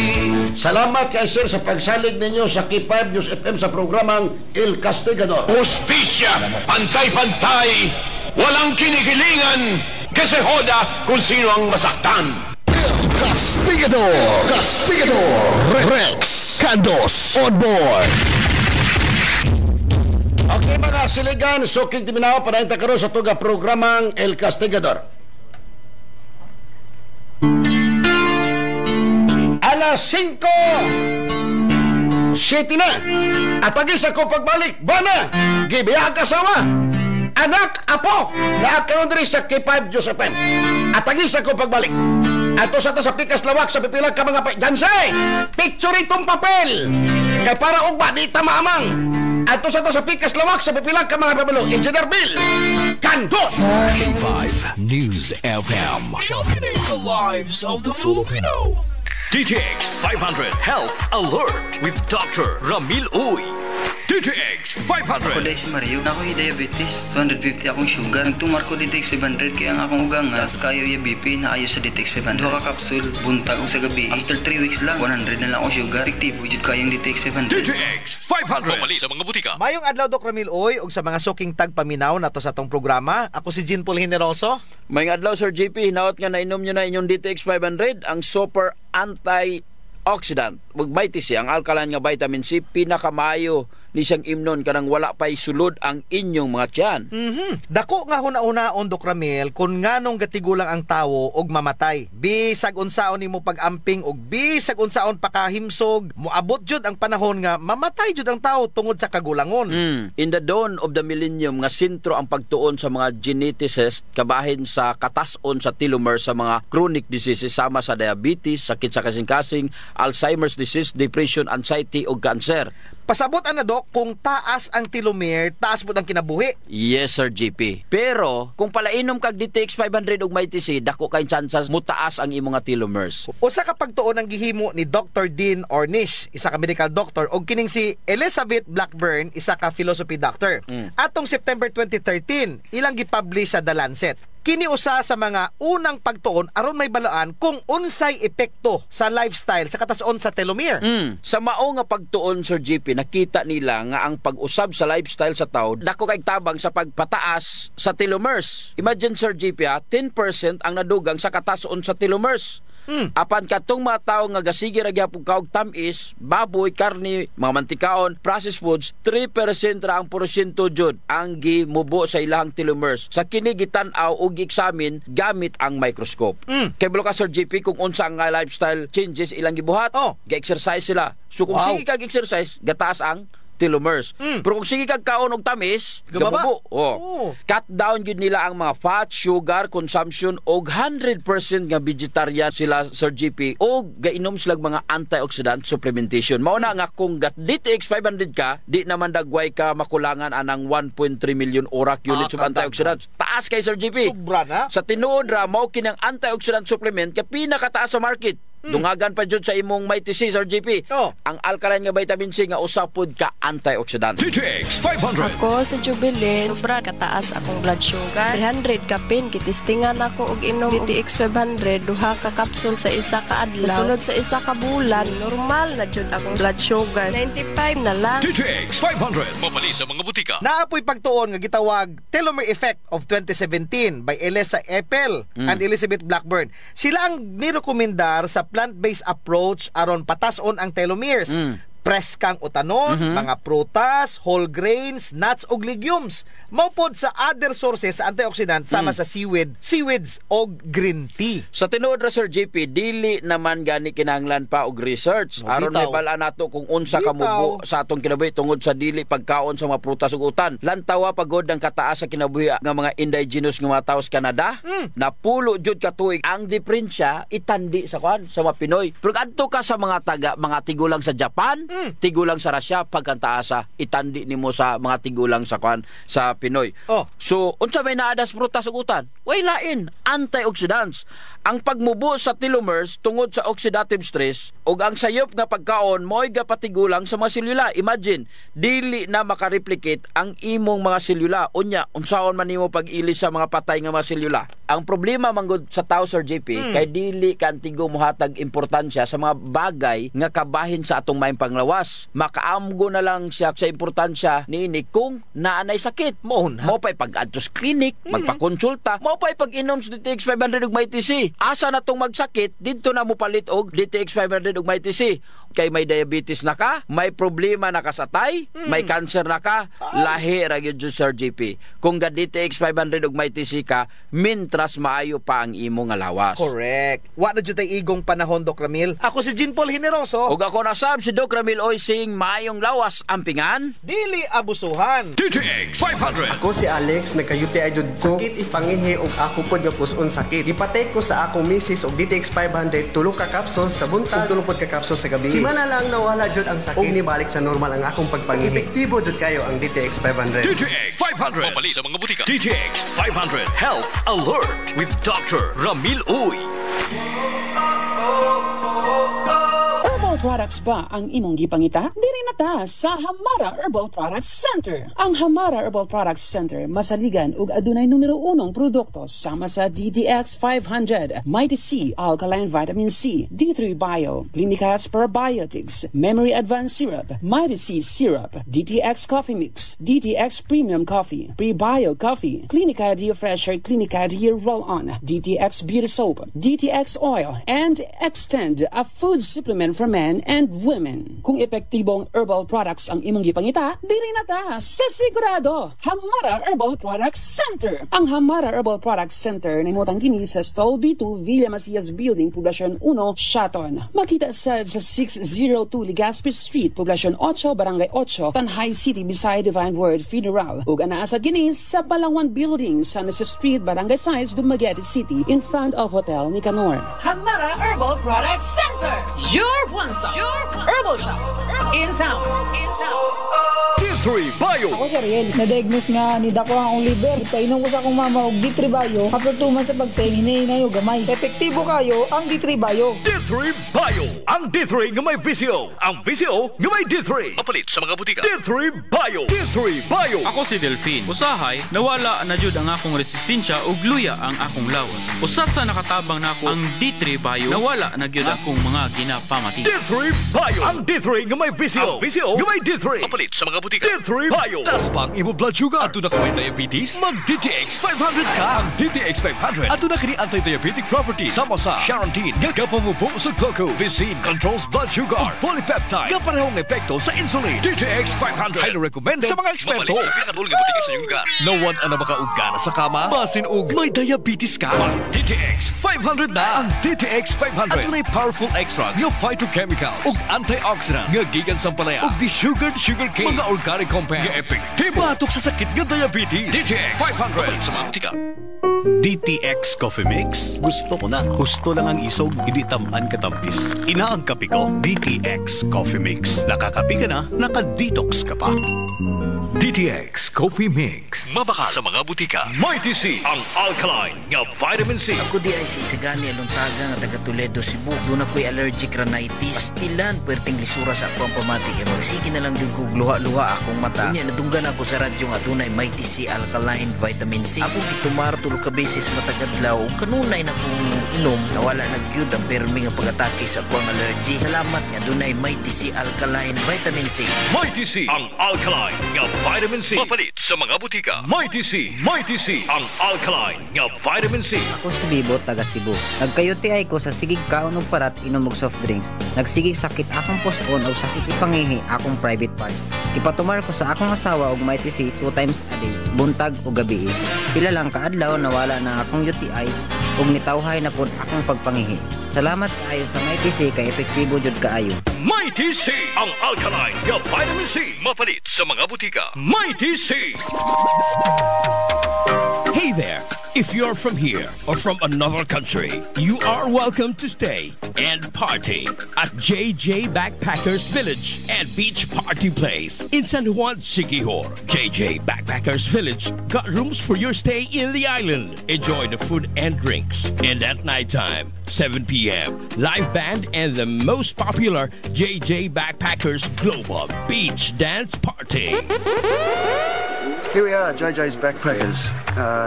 Salamat kay sir sa pagsalig ninyo sa K5 News FM sa programang El Castigador. Hustisya, pantay-pantay, walang kinikilingan, kasi hoda kung sino ang masaktan. Castigador Rex Candos on board. Okay mga siligan, suking timinaw para yung karon sa tuga programang El Castigador. Alas 5:07 na. At agis ako pagbalik, bana, gibiyag kasawa. Anak, apo, naakaroon diri sa K5 Joseph M. At agis ako pagbalik. Ato sa ta sa pikas lawak sa pipilag ka mga Jansay, picture itong papel. Kay para ugba, di tamaamang. Ato sa ta sa pikas lawak sa pipilag ka mga babalo. Engineer Bill Candos. K5 News FM, championing the lives of the Filipino. DTX 500 Health Alert with Dr. Ramil Uy. DTX 500. Ako dahil si Mario, na ako'y diabetes, 250 akong sugar. Nagtumar ko DTX 500 kaya ang akong ugang as kayo yung BP na ayos sa DTX 500. Duha ka kapsul, buntag o sa gabi. After 3 weeks lang, 100 na lang akong sugar. Efektibo jud kayong DTX 500. DTX 500. Pamali sa mga butika. Mayong adlaw Dok Ramil Oy ug sa mga suking tagpaminaw nato sa tong programa. Ako si Jean Paul Generoso. Mayong adlaw Sir JP, hinaot nga nainom nyo na inyong DTX 500, ang super antioxidant. Magbaytis ang alkaline nga vitamin C, pinakamayo ni siyang imnon kanang wala pa'y sulod ang inyong mga tiyan. Dako nga huna-unaon Dok Ramil kung nganong gatigulang ang tawo og mamatay. Bisag unsaon nimo pag-amping og bisag unsaon pakahimsog, moabot jud ang panahon nga mamatay jud ang tawo tungod sa kagulangon. In the dawn of the millennium nga sentro ang pagtuon sa mga geneticists kabahin sa katason sa telomere sa mga chronic diseases sama sa diabetes, sakit sa kasing-kasing, Alzheimer's disease, depression, anxiety ug cancer. Pasabot na Dok, kung taas ang telomere, taas po ang kinabuhi. Yes, Sir GP. Pero, kung palainom kag DTX 500 ug may TC, dako kay chances mutaas ang imong nga telomeres. Usa ka pagtuon ang gihimo ni Dr. Dean Ornish, isa ka medical doctor, og kining si Elizabeth Blackburn, isa ka philosophy doctor. Atong September 2013, ilang gipublish sa The Lancet. Kini usa sa mga unang pagtuon aron may balaan kung unsay epekto sa lifestyle sa katason sa telomere. Sa mao nga pagtuon Sir GP, nakita nila nga ang pag-usab sa lifestyle sa tao dako kay tabang sa pagpataas sa telomeres. Imagine Sir GP, 10% ang nadugang sa katason sa telomeres. Apan katong mga tao nga gasige ra gyapon kaog tamis, baboy, karne, mga mantikaon, processed foods, 3% ra ang porsyento jud ang gimubo sa ilahang telomeres. Sa kini gitan-aw og gi-examine gamit ang microscope. Kay bulo ka Sir GP kung unsa ang lifestyle changes ilang gibuhat, ga-exercise sila. So kung sige kag exercise, gataas ang telomeres. Pero kung sige kag kaon og tamis, gamubo. Cut down gid nila ang mga fat, sugar consumption og 100% nga vegetarian sila Sir GP og gainom sila mga antioxidant supplementation. Mao na nga kung DTX 500 ka, di naman dagway ka makulangan anang 1.3 million ORAC units of antioxidants. Taas kay Sir GP. Sobra na. Sa tinuod ra mao kinang antioxidant supplement kay pinakataas sa market. Dungagan pa jud sa imong may TC Sir GP. Ang alkaline nga vitamin C nga usapod ka antioxidant. DTX 500. Ako sa Jubilin, sobra kataas akong blood sugar. 300 kapin, kitistingan ako og inom DTX 500, duha ka kapsul sa isa ka adlaw. Sunod sa isa ka bulan, normal na jud akong blood sugar. 95 na lang. DTX 500. Mapali sa mga butika. Naapoy pagtuon nga gitawag Telomere Effect of 2017 by Elisa Eppel and Elizabeth Blackburn. Sila ang nirekomendar sa plant-based approach aron patason ang telomeres. Preskang utanon, mga prutas, whole grains, nuts ug legumes. Maupod sa other sources sa antioxidant sama sa seaweeds o green tea. Sa tinuod ra Sir JP, dili naman gani kinahanglan pa og research aron may bala nato kung unsa ka mubo sa atong kinabuhi tungod sa dili pagkaon sa mga prutas ug utan. Lantawa pagod ang kataas sa kinabuhi nga mga indigenous nga mga tawo sa Canada. Napulo jud ka tuig ang diferensya itandi sa sa mga Pinoy. Pero adto ka sa mga tigulang sa Japan, tigulang sa Russia, pagkantaasa itandi nimo sa mga tigulang sa sa Pinoy. So unsa may naadas prutas ug utan? Way lain, antioxidants. Ang pagmubo sa telomeres tungod sa oxidative stress ug ang sayop nga pagkaon mo'y gapatigulang sa mga selula. Imagine, dili na makareplicate ang imong mga selula. Unya, unsaon man nimo pag-ilis sa mga patay nga mga selula? Ang problema manggod sa tao Sir JP, kay dili ka antigo mohatag importansya sa mga bagay nga kabahin sa atong maayong lawas. Makaamgo na lang siya sa importansya niini kung naanay sakit. Mo pa'y pag-adto sa klinik, magpakonsulta, mo pa'y pag-inom sa DTX 500 ug may TC. Asa na tong magsakit, dito na mo palit og DTX 500 ug may TC. Kay may diabetes na ka, may problema na ka sa tay, may cancer na ka, lahi ra gyud Sir JP. Kung ga DTX 500 ug may TC ka, mintras maayo pa ang imo nga lawas. Correct. Wa na jud tay igong panahon, Doc Ramil. Ako si Jean Paul Generoso. Ug ako na sab si Doc Ramil Oysing, maayong lawas ampingan, dili abusuhan. DTX 500. Ako si Alex, nagka-UTI jud ko. Sakit ipangihi og ako pod nga puson sakit. Ipatay ko sa akong misis og DTX 500 tulo ka kapsul sa buntag, tulo pod ka kapsul sa gabi. Simana lang nawala jud ang sakit. Og nibalik sa normal ang akong pagpangihi. Epektibo jud kayo ang DTX 500. DTX 500. Mapalit sa mga butika. DTX 500 Health Alert with Dr. Ramil Uy. Herbal products ba ang imong gipangita? Diri na ta sa Hamara Herbal Products Center. Ang Hamara Herbal Products Center masaligan ug adunay numero 1 produkto sama sa DTX 500, Mighty C, Alkaline Vitamin C, D3 Bio, Clinicas Probiotics, Memory Advanced Syrup, Mighty C Syrup, DTX Coffee Mix, DTX Premium Coffee, Prebio Coffee, Clinica Dia Fresher, Clinica Dia Roll-On, DTX Beauty Soap, DTX Oil, and Extend, a food supplement for men and women. Kung epektibong herbal products ang imong gipangita, dili na ta sa sigurado. Hamara Herbal Products Center. Ang Hamara Herbal Products Center nahimutang kini sa Stall B2 Villa Macias Building, Poblacion 1, Shaton. Makita sa 602 Legazpi Street, Poblacion 8, Barangay 8, Tanhay City, beside Divine Word Federal. Ug anaa sa kini sa Palawan Building, San Jose Street, Barangay 6, Dumaguete City, in front of Hotel Nicanor. Hamara Herbal Products Center. Your one-stop herbal shop in town. D3 Bio. Ako si Ariel, na-diagnose nga ni Dako ang liver. Painom ko sa akong mama og D3 Bio. After 2 months sa pagtingin, hinahinay o gamay. Epektibo kayo ang D3 Bio. D3 Bio. Ang D3 nga may VCO. Ang VCO nga may D3. Mapalit sa mga butika. D3 Bio. D3 Bio. Ako si Delphine. Usahay, nawala na jud ang akong resistensya ug luya ang akong lawas. Usat sa nakatabang nako ang D3 Bio, nawala na gyud akong mga ginapamati. D3 Bio. Ang D3 nga may VCO. Ang VCO nga may D3. Mapalit sa mga butika. D3 Bio. Tas pang imo blood sugar. Ato na ka may diabetes? Mag DTX 500 ka. Ang DTX 500 ato na kini anti-diabetic properties. Sama sa Charantine nga kapamubo sa glucose. Visin controls blood sugar. Polypeptide nga parehong epekto sa insulin. DTX 500 highly recommended sa mga eksperto. Mapalit sa pinabul nga butika sa iyong lugar. Nawad ana makaugana sa kama. Basin og may diabetes ka. Mag DTX 500 na. Ang DTX 500 ato na'y powerful extracts nga phytochemicals ug antioxidants nga gikan sa palaya ug desugared sugarcane mga organic compounds nga epektibo batok sa sakit nga diabetes. DTX 500 sa mga butika. DTX Coffee Mix. Gusto ko na. Gusto lang ang isog, hindi tamaan katampis. Inaang kape ko, DTX Coffee Mix. Nakakape ka na, naka-detox ka pa. DTX Coffee Mix. Mabakal sa mga butika. Mighty C, ang alkaline nga vitamin C. Ako di ay si Sagani Aluntaga nga taga Toledo, Cebu. Doon ako'y allergic rhinitis. Pastilan, puwerteng lisura sa ako ang pamatik. E magsige na lang din ko luha-luha akong mata. Kunya, nadunggan ako sa radyo nga doon ay Mighty C alkaline vitamin C. Ako gitumar tulog ka beses matagadlaw. Kanunay na kong inom, nawala nagyud ang permi nga pag-atake sa ako ang allergy. Salamat nga doon ay Mighty C alkaline vitamin C. Mighty C, ang alkaline nga vitamin C. Mapalit sa mga butika. Mighty C, ang alkaline nga vitamin C. Ako si Bibo, taga Cebu. Nagka-UTI ko sa sigig kaon og parat inom og soft drinks. Nagsigig sakit akong puson o sakit ipangihi akong private parts. Ipatumar ko sa akong asawa og Mighty C 2 times a day, buntag o gabi. Pila lang kaadlaw nawala na akong UTI ug nitawhay na pod akong pagpangihi. Salamat kaayo sa Mighty C kay epektibo jud kaayo. Mighty C, ang alkaline nga vitamin C. Mapalit sa mga butika. Mighty C. Hey there! If you're from here or from another country, you are welcome to stay and party at JJ Backpackers Village and Beach Party Place in San Juan, Siquijor. JJ Backpackers Village got rooms for your stay in the island. Enjoy the food and drinks. And at nighttime, 7 p.m., live band and the most popular JJ Backpackers Global Beach Dance Party. Here we are, JJ's Backpackers.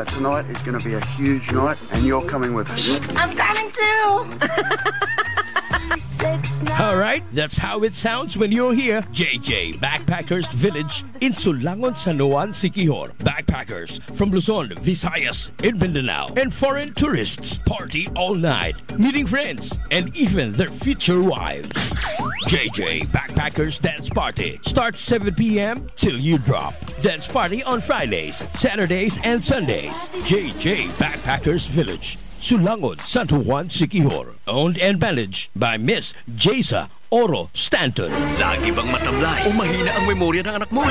Tonight is going to be a huge night, and you're coming with us. I'm coming too! All right. right? That's how it sounds when you're here. JJ Backpackers Village in Sulangon, San Juan, Siquijor. Backpackers from Luzon, Visayas, and Mindanao, and foreign tourists party all night, meeting friends and even their future wives. JJ Backpackers Dance Party starts 7 p.m. till you drop. Dance party on Fridays, Saturdays, and Sundays. JJ Backpackers Village, Sulangon, San Juan, Siquijor. Owned and managed by Miss Jaysa Oro Stanton. Lagi bang matamlay o mahina ang memorya ng anak mo?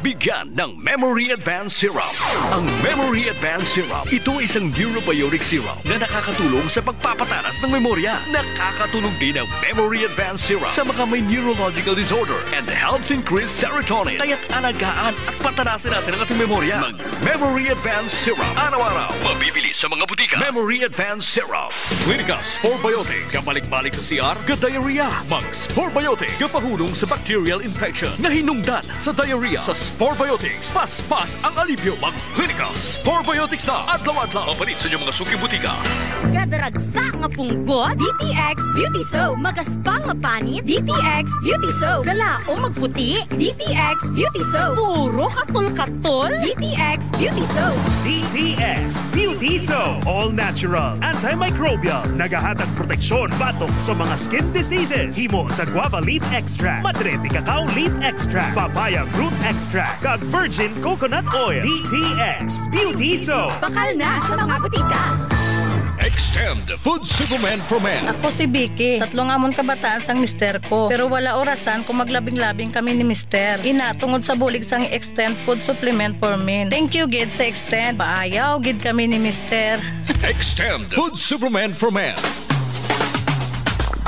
Bigyan ng Memory Advance Syrup. Ang Memory Advance Syrup, ito ay isang neurobionic syrup na nakakatulong sa pagpapataras ng memorya. Nakakatulong din ang Memory Advance Syrup sa mga may neurological disorder and helps increase serotonin. Kaya't alagaan at patarasin natin ang ating memorya. Mag-Memory Advance Syrup. Araw-araw, mabibili sa mga butika. Memory Advance Syrup. Clinica Sporbiotics. Kabalik-balik sa CR, ka-diarrhea. Sporbiotics, kapahulong sa bacterial infection na hinungdan sa diarrhea. Sa Sporbiotics, pas-pas ang alipyo. Mag-Clinica Sporbiotics na adlaw-adlaw. Mapalit sa inyong mga suking butika. Kadaragsa nga punggot, DTX Beauty Soap. Magaspang nga panit, DTX Beauty Soap. Dala o magputi, DTX Beauty Soap. Puro katol-katol, DTX Beauty Soap. DTX Beauty Soap. All natural, antimicrobial, nagahatag proteksyon batok sa mga skin diseases. Himo sa guava leaf extract, madrete cacao leaf extract, papaya fruit extract, kag virgin coconut oil. DTX Beauty Soap. Bakal na sa mga butika. Extend Food Supplement for Men. Ako si Vicky. 3 amon kabataan sang mister ko. Pero wala orasan kung maglabing-labing kami ni mister. Ina, tungod sa bulig sang Extend Food Supplement for Men. Thank you, gid sa Extend. Paayaw, gid kami ni mister. Extend Food Supplement for Men.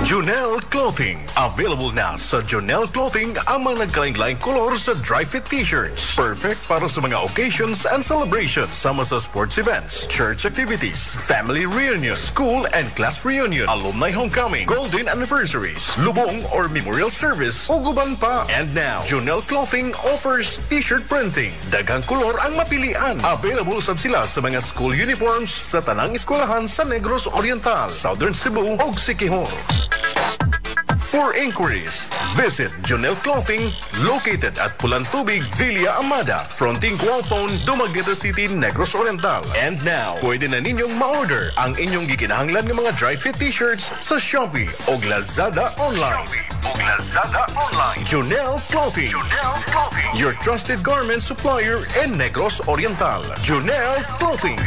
Jonel Clothing. Available na sa Jonel Clothing ang mga nagkalaing-laing kolor sa dry fit t-shirts. Perfect para sa mga occasions and celebrations sama sa sports events, church activities, family reunion, school and class reunion, alumni homecoming, golden anniversaries, lubong or memorial service, o guban pa. And now, Jonel Clothing offers t-shirt printing. Daghang kolor ang mapilian. Available sab sila sa mga school uniforms sa tanang eskwelahan sa Negros Oriental, Southern Cebu ug Siquijor. For inquiries, visit Jonel Clothing, located at Pulan Tubig, Villa Amada, fronting Gualphone, Dumaguete City, Negros Oriental. And now, pwede na ninyong ma-order ang inyong gikinahanglan ng mga dry fit t-shirts sa Shopee o Lazada Online. Jonel Clothing. Jonel Clothing. Your trusted garment supplier in Negros Oriental. Jonel Clothing.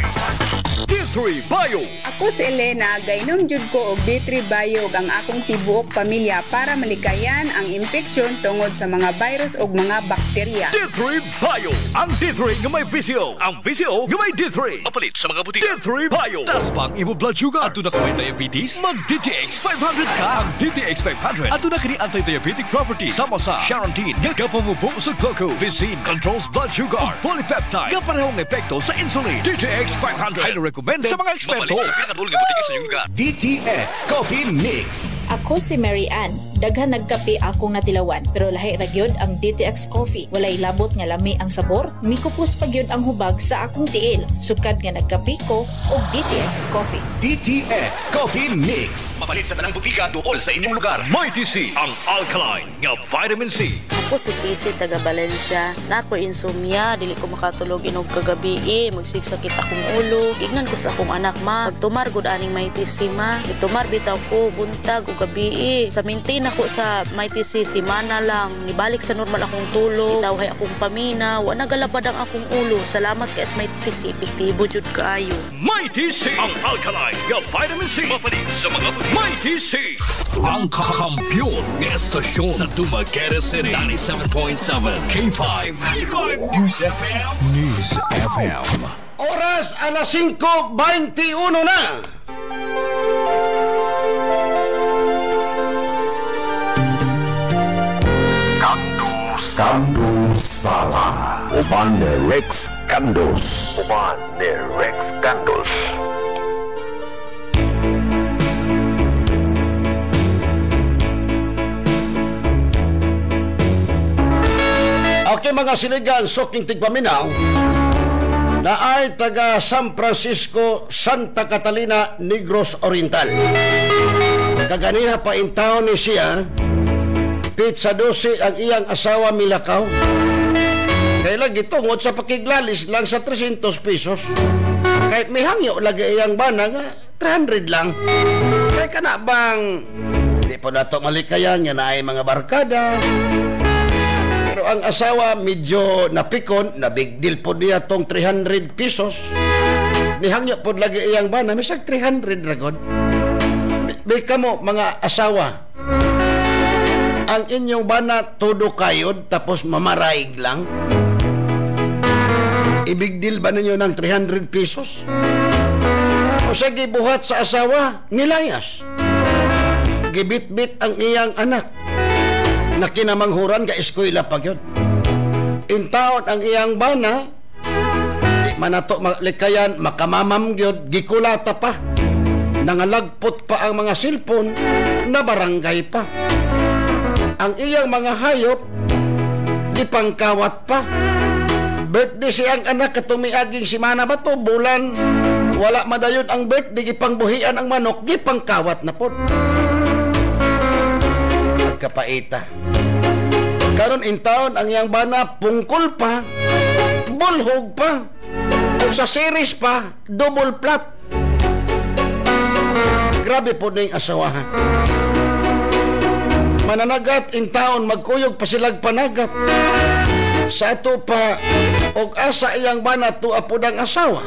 D3 Bio. Ako si Elena, gainom jud ko og D3 Bio ang akong tibuok pamilya para malikayan ang infeksyon tungod sa mga virus o mga bakterya. D3 Bio. Ang D3 nga may VCO. Ang VCO nga may D3. Mapalit sa mga butika. D3 Bio. Tas pang imo blood sugar. Ato na may diabetes. Mag DTX 500 ka. Ang DTX 500. Ato na kini anti-diabetic properties. Sama sa Charantine. Nga kapamubo sa glucose. Visin controls blood sugar. Polypeptide. Nga parehong epekto sa insulin. DTX 500. Recommended sa mga eksperto. DTX Coffee Mix. Ako si Mary Ann. Daghan nagkape akong natilawan, pero lahi ra gyud ang DTX Coffee. Walay labot nga lami ang sabor, mikupos pa gyud ang hubag sa akong tiil. Sukad nga nagkape ko og DTX Coffee. DTX Coffee Mix. Mapalit sa tanang butika duol sa inyong lugar. Mighty C, ang alkaline nga vitamin C. Ako si TC taga Valencia. Napo insomnia, dili ko makatulog inog kagabi. Magsigsakit akong ulo. Gignan ko sa akong anak ma. Pagtumar gud aning Mighty C ma. Itumar bitaw ko buntag ug gabi. Sa maintain ako sa Mighty C semana lang. Nibalik sa normal akong tulog. Itawhay akong pamina. Wa nagalabad ang akong ulo. Salamat kay Mighty C. Epektibo jud kaayo. Mighty C, ang alkaline nga vitamin C. Mapalit sa mga Mighty C. Ang kakampiyon ng estasyon sa Dumaguete City. 97.7 K5 News FM. News FM. Oras alas 5:21 na. Kandos Sala. Uban ni Rex Kandos. Uban ni Rex Kandos. Okay mga siligan, suking tigpaminaw na ay taga San Francisco, Santa Catalina, Negros Oriental. Kaganiha pa in town ni siya Pizza 12 ang iyang asawa milakaw. Kaya lagi tungod sa pakiglalis lang sa 300 pesos. Kahit may hangyo lagi iyang bana nga 300 lang. Kaya ka na bang di po na ito malikayan nga na ay mga barkada. Pero ang asawa medyo napikon, na big deal po niya tong 300 pesos. Nihangyo po lagi iyang bana, misag 300 ragod. Bika mo mga asawa, ang inyong bana todo kayod tapos mamaraig lang. Ibig deal ba ninyo ng 300 pesos? O sige buhat sa asawa, nilayas. Gibit-bit ang iyang anak na kinamanghuran ka eskwela pa yun. Intaon ang iyang bana, di manato likayan, makamamam yun, gikulata pa. Nangalagpot pa ang mga silpon na barangay pa. Ang iyang mga hayop, ipangkawat pa. Birthday siyang anak katumiaging simana ba to, bulan. Wala madayon ang birthday, ipangbuhian ang manok, ipangkawat na po. Kapaita. Karon intaon ang iyang bana pungkol pa, bulhog pa, o sa series pa, double plat. Grabe po na yung asawahan. Mananagat intaon, magkuyog pa silag panagat. Sa ato pa, og asa iyang bana to apod ang asawa.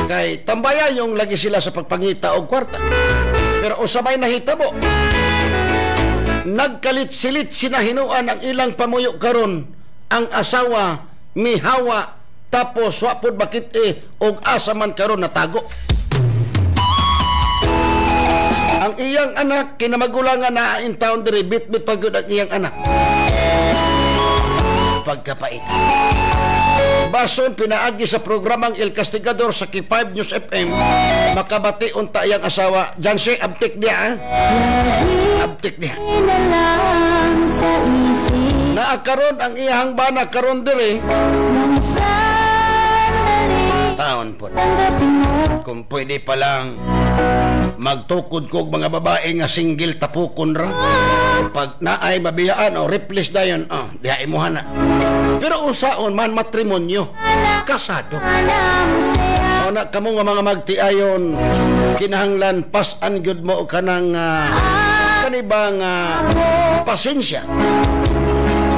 Kay tambaya yung lagi sila sa pagpangita og kwarta. Pero usabay nahitabo. Nagkalit-silit sinahinuan ang ilang pamuyo karon. Ang asawa mihawa tapos wapod bakit og asa man karon natago. Ang iyang anak kinamagulangan na in town diri bit-bit pagud ang iyang anak. Pagkapait. Bason pinaagi sa programang El Castigador sa K5 News FM, makabati unta iyang asawa. Janse, abtik niya abtik niya. Naakaron ang iyang bana karon diri taon po. Kung pwede pa lang magtukod ko mga babae nga single tapukon ra. Pag naay mabiyaan o replace dayon, diha imuhan na. Pero usaon man matrimonyo, kasado. O na kamo nga mga magtiayon, kinahanglan pasan gyud mo kanang kanibang pasensya.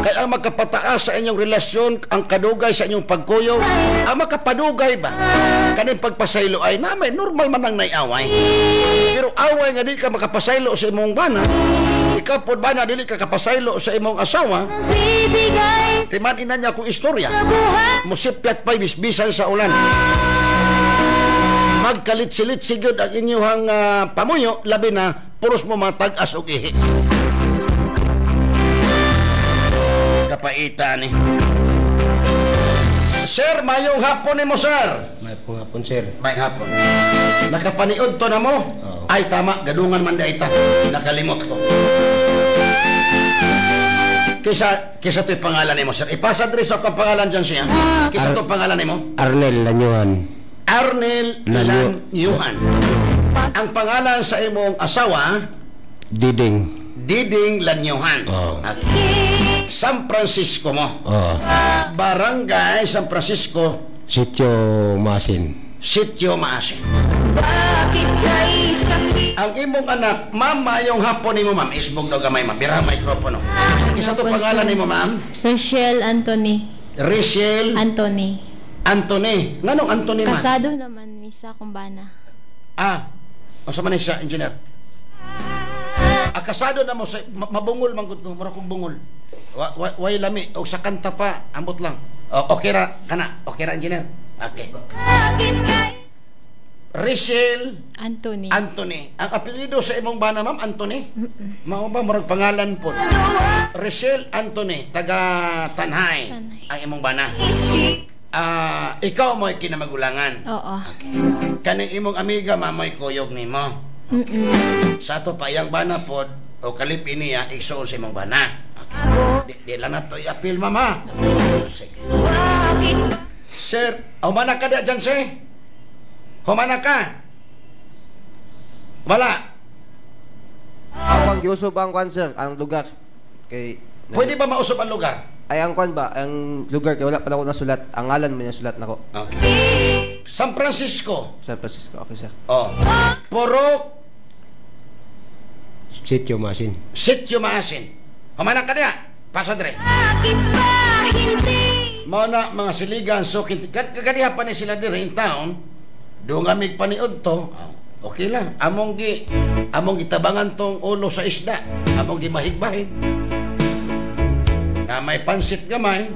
Kaya ang makapataas sa inyong relasyon, ang kadugay sa inyong pagkuyo, ang makapadugay ba? Kaning pagpasaylo ay namay, normal man ang naiaway. Pero away nga di ka makapasaylo sa imong bana, ikaw po bana dili ka kapasaylo sa imong asawa, timanin na niya akong istorya. Musipyat pa'y bisbisan sa ulan. Magkalit-silit sigod ang inyong pamuyo, labi na puros mo matag-as og ihi. Kapaita ni. Sir, mayong hapon ni mo, sir. May hapon, sir. May hapon. Nakapaniod to na mo? Oh. Ay, tama. Gadungan man da ita. Nakalimot ko. Kisa to'y pangalan ni mo, sir. Ipasa dres ako ang pangalan dyan siya. Kisa to'y pangalan ni mo? Arnel Lanyuhan. Arnel Lanyuhan. Ang pangalan sa imong asawa? Diding Lanyuhan. Oh. Okay. San Francisco mo. Oh. Barangay San Francisco. Sitio Maasin. Ang imong anak, ma'am, mayong hapon ni mo, ma'am. Isbog daw gamay, ma'am. Bira mikropono. Isa to pangalan ni mo, ma'am? Rochelle Anthony. Anthony. Nganong Anthony, ma'am? Kasado naman, misa kumbana. Masa man siya, engineer? Kasado na mo sa mabungol man gud ko, mura kong bungol. Way lami o sa kanta pa, ambot lang. Okay ra kana, okay ra engineer. Okay. Rachel Anthony. Ang apelyido sa imong bana, ma'am, Anthony? Mao ba murag pangalan po? Rachel Anthony, taga Tanhay. Ang imong bana. Ikaw mo'y kinamagulangan. Oo. Okay. Kaning imong amiga, mamoy kuyog nimo. Sa ato pa iyang bana pod o kalipin niya igsuon sa imong bana. Okay. Di lang na to i-appeal, mama. Sir, humana ka dyan, sir? Humana ka? Wala. Ang Yusuf ang sir, ang lugar. Kay Pwede ba mausap ang lugar? Ay ang kwan ba, ang lugar kay wala pa ako nasulat. Ang ngalan mo niya sulat nako. Okay. San Francisco. San Francisco, okay sir. Oh. Purok Sitio Masin. Sitio Masin. Humana ka niya. Pasa dire. Mao na mga siligan so kaniya pa ni sila dire in town. Doon kami paniod to. Okay lang. Among gitabangan tong ulo sa isda. Among gimahig-mahig. Na may pansit gamay.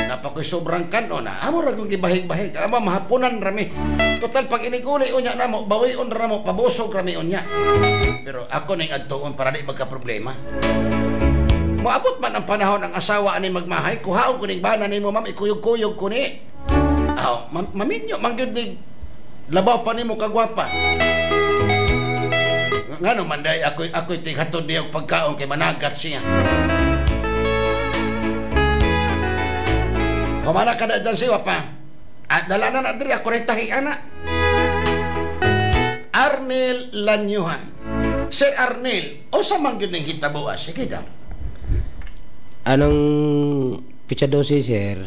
Napakoy sobrang kanon na. Amo ra kong gibahig-bahig. Amo mahapunan rami. Total pag iniguli unya na mo, bawion ra mo, pabusog rami unya. Pero ako ning adtuon para di magka problema. Moabot man ang panahon ang asawa ani magmahay, kuhaon ko ning bana nimo ma'am, ikuyog-kuyog ko ni. Maminyo man gyud ni labaw pa nimo kagwapa. Ngano man day ako tighatod niya pagkaon kay managat siya. Humana ka na dyan siya pa. At dalanan na diri ako rin tahi anak. Arnel Lanyuhan. Sir Arnel, o sa mangyod ng hitabuas? Sige daw. Anong pitsa 12, sir?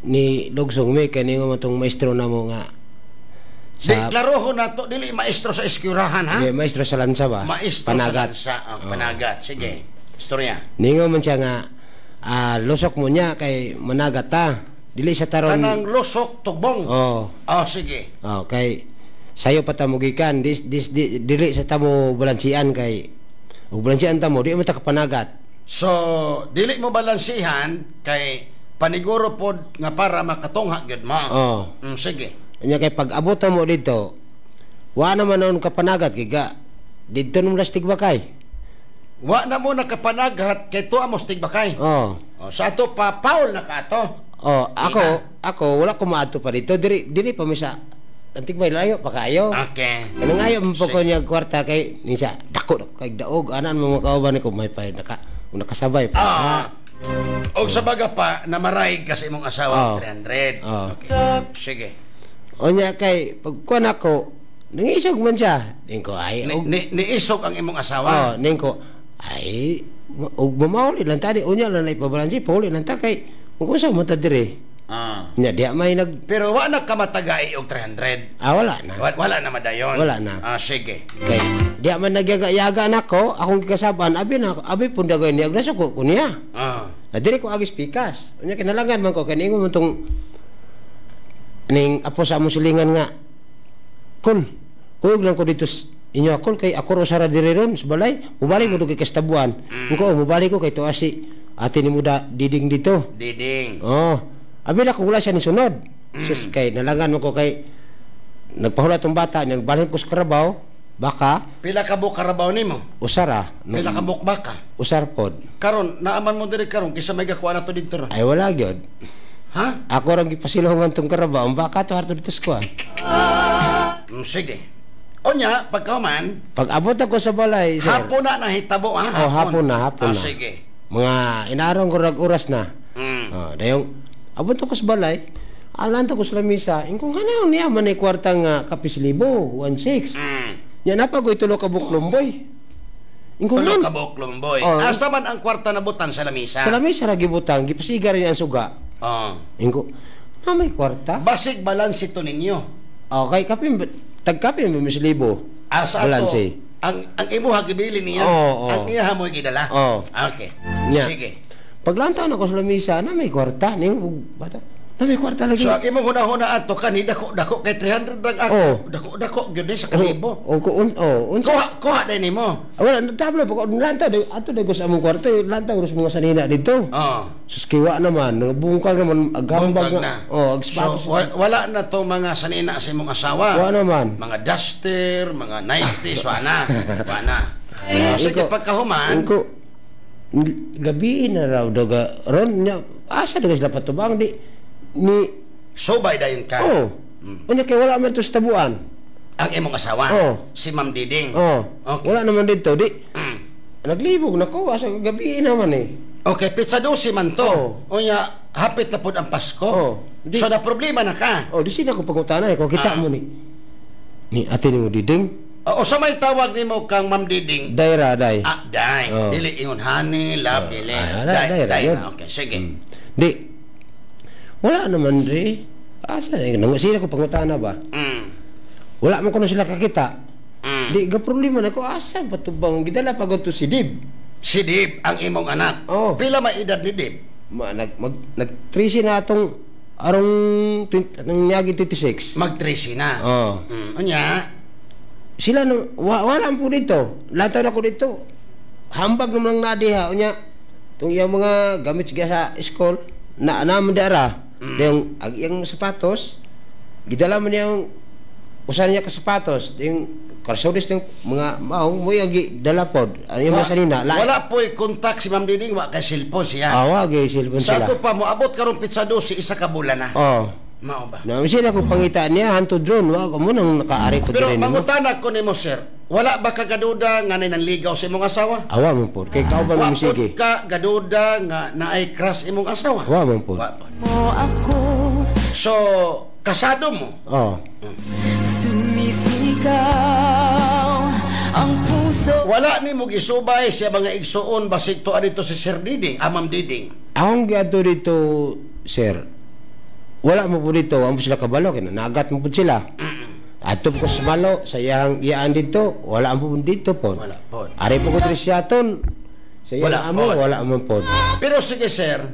Ni Lugsong may kaningo mo itong maestro na mo nga. Di, klaroho na to. Dili maestro sa eskwirahan, ha? Di, maestro sa lansa ba? Maestro Panagat. sa lansa. Panagat. Sige. Istorya. Ningo man siya nga, lusok mo niya kay managat ta. Dili sa taron. Kanang lusok, tugbong. Sige. Kay sayo pa tamugikan. Dili sa tamo balansian kay ug balansian tamo, di mo ta kapanagat. So, dili mo balansihan kay paniguro pod nga para makatungha gyud mo. Sige. Nya kay pag abot mo dito, wa naman nun kapanagat kay ga didto nung lastig bakay. Wa na mo nakapanagat kay tuwa mo stig bakay. Sa ato pa Paul na ka ato. Ako wala ko maato pa dito diri pa mi sa antig may layo pa kayo. Okay. Kanang ayo mo pa ko niya kwarta kay nisa dako kay daog anan mo makauban ko may pa nakasabay pa. Og sa baga pa namaray kasi imong asawa 300. Okay. Sige. Onya kay pagkuan ako nangisog man siya. Ningko ay niisog ang imong asawa. Ningko ay og bumauli lang tadi unya lang ipabalansi pauli lang ta kay kung sa mata dire. Nya dia may pero wa na kamatagay og 300. Wala na. Wala na madayon. Wala na. Sige. Kay dia man nagyaga nako akong kikasaban abi pun dagay niya nasuko ko niya. Na dire ko agis pikas. Unya kinalangan man ko kaningo mo tong ning apo sa musilingan nga kun kuyog lang ko dito inyo akol kay ako rosara dire ron sa balay mubalik mo kay kastabuan ko mubalik ko kay to asi ate ni muda diding dito abi na ko wala siya ni sunod sus kay nalangan mo ko kay nagpahulat tong bata nagbalik ko sa karabaw baka pila ka buk karabaw nimo usara pila ka buk baka usar pod karon naaman mo dire karon kaysa may gakuha na to dito ay wala gyud. Ha? Ako rin gipasilungan tong karabaw. Baka ito harto dito skuan. Sige. O niya, pagkaman... Pag abot ako sa balay, sir. Hapon na nahitabo, ha? Hapon na. Sige. Mga inarong ko oras na. Dayong, abot ako sa balay, alanta ko sa lamisa, kung kanang niya, manay kwartang kapislibo, 1.6. Yan na pag itulo ka buklomboy. Tulo ka buklomboy. Asa man ang kwarta na butang sa lamisa? Sa lamisa lagi butang, gipasiga rin ang suga. Ingko, may kwarta? Basig balansi to ninyo. Okay, tagkapin mo mislibo. Asa balansi. Ang imo hagibili niya, ang iya mo gidala. Okay. Sige. Paglantaw na ko sa lamisa, na may kwarta. Bata, na may kwarta lagi. So, ang imo huna-huna ato ka ni dako kay 300 drag ako. Dako gyud sa kalibo. Kuha din nimo. Wala tablo pag lantaw ato dagos among kwarta, lantaw ros mga sanina dito. Sus kiwa naman, bungkag naman agambag na. So, wala na to mga sanina sa imong asawa. Wala naman. Mga duster, mga 90s, wala. Sige pagkahuman. Gabi na raw daga ron asa daga sila patubang ni sobay dayon ka. Unya kay wala man to sa tabuan. Ang imong asawa? Si Ma'am Diding. Okay. Wala naman dito naglibog na ko asa gabi naman Okay, pizza 12 man to. Unya hapit na pud ang Pasko. So na problema na ka. Di sina ko pangutanan kung kita mo ni ate ni mo Diding. O sa may tawag nimo kang Ma'am Diding? Daira, day. Day. Oh. Dili ingon honey, love, dili. Daira. Okay, sige. Di. Wala naman, Dre. Asa, sila ko pangutana ba? Wala man ko na sila kakita. Di, ga problema na ko, asa patubang, gidala pagod to si Dib. Si Dib, ang imong anak? Oh. Pila may edad ni Dib? Nag-13 na atong, arong, nangyagi 26. Mag-13 na? Oo. Unya? Sila nang, wala po dito. Lataw na ko dito. Hambag naman lang nadiha. Unya, itong yung mga gamit sa school, naman dara. Yung sapatos, gidala mo niya yung usan niya ka sapatos, yung karsolis ng mga maong mo yung dalapod. Ano yung mga sanina? Wala po'y kontak si Ma'am Diding, wala kay silpon siya. Wag kay silpon sila. Sa ito pa mo, abot karong pizza dosi, isa ka bulan na. Mao ba? Sila kung pangitaan niya, hanto drone, wag mo nang nakaari ko pero mangutana ko nimo, sir, wala ba ka gaduda nga nanligaw sa imong asawa? Awa mo po. Kay kao ba mo sige? Wala ka gaduda nga naay crush imong asawa? Awa mo po. So, kasado mo? Oo. Sumisigaw ang puso. Wala ni mo gisubay siya mga igsuon basig to adito si Sir Diding, Ma'am Diding. Akong gato dito, sir. Wala mo po dito, ang sila kabalo, nagat mo po sila. Ato po sa malo, sa iyaan dito, wala mo po dito po. Wala po. Ari po ko trisyaton, sa iyaan mo, wala mo po. Pero sige, sir,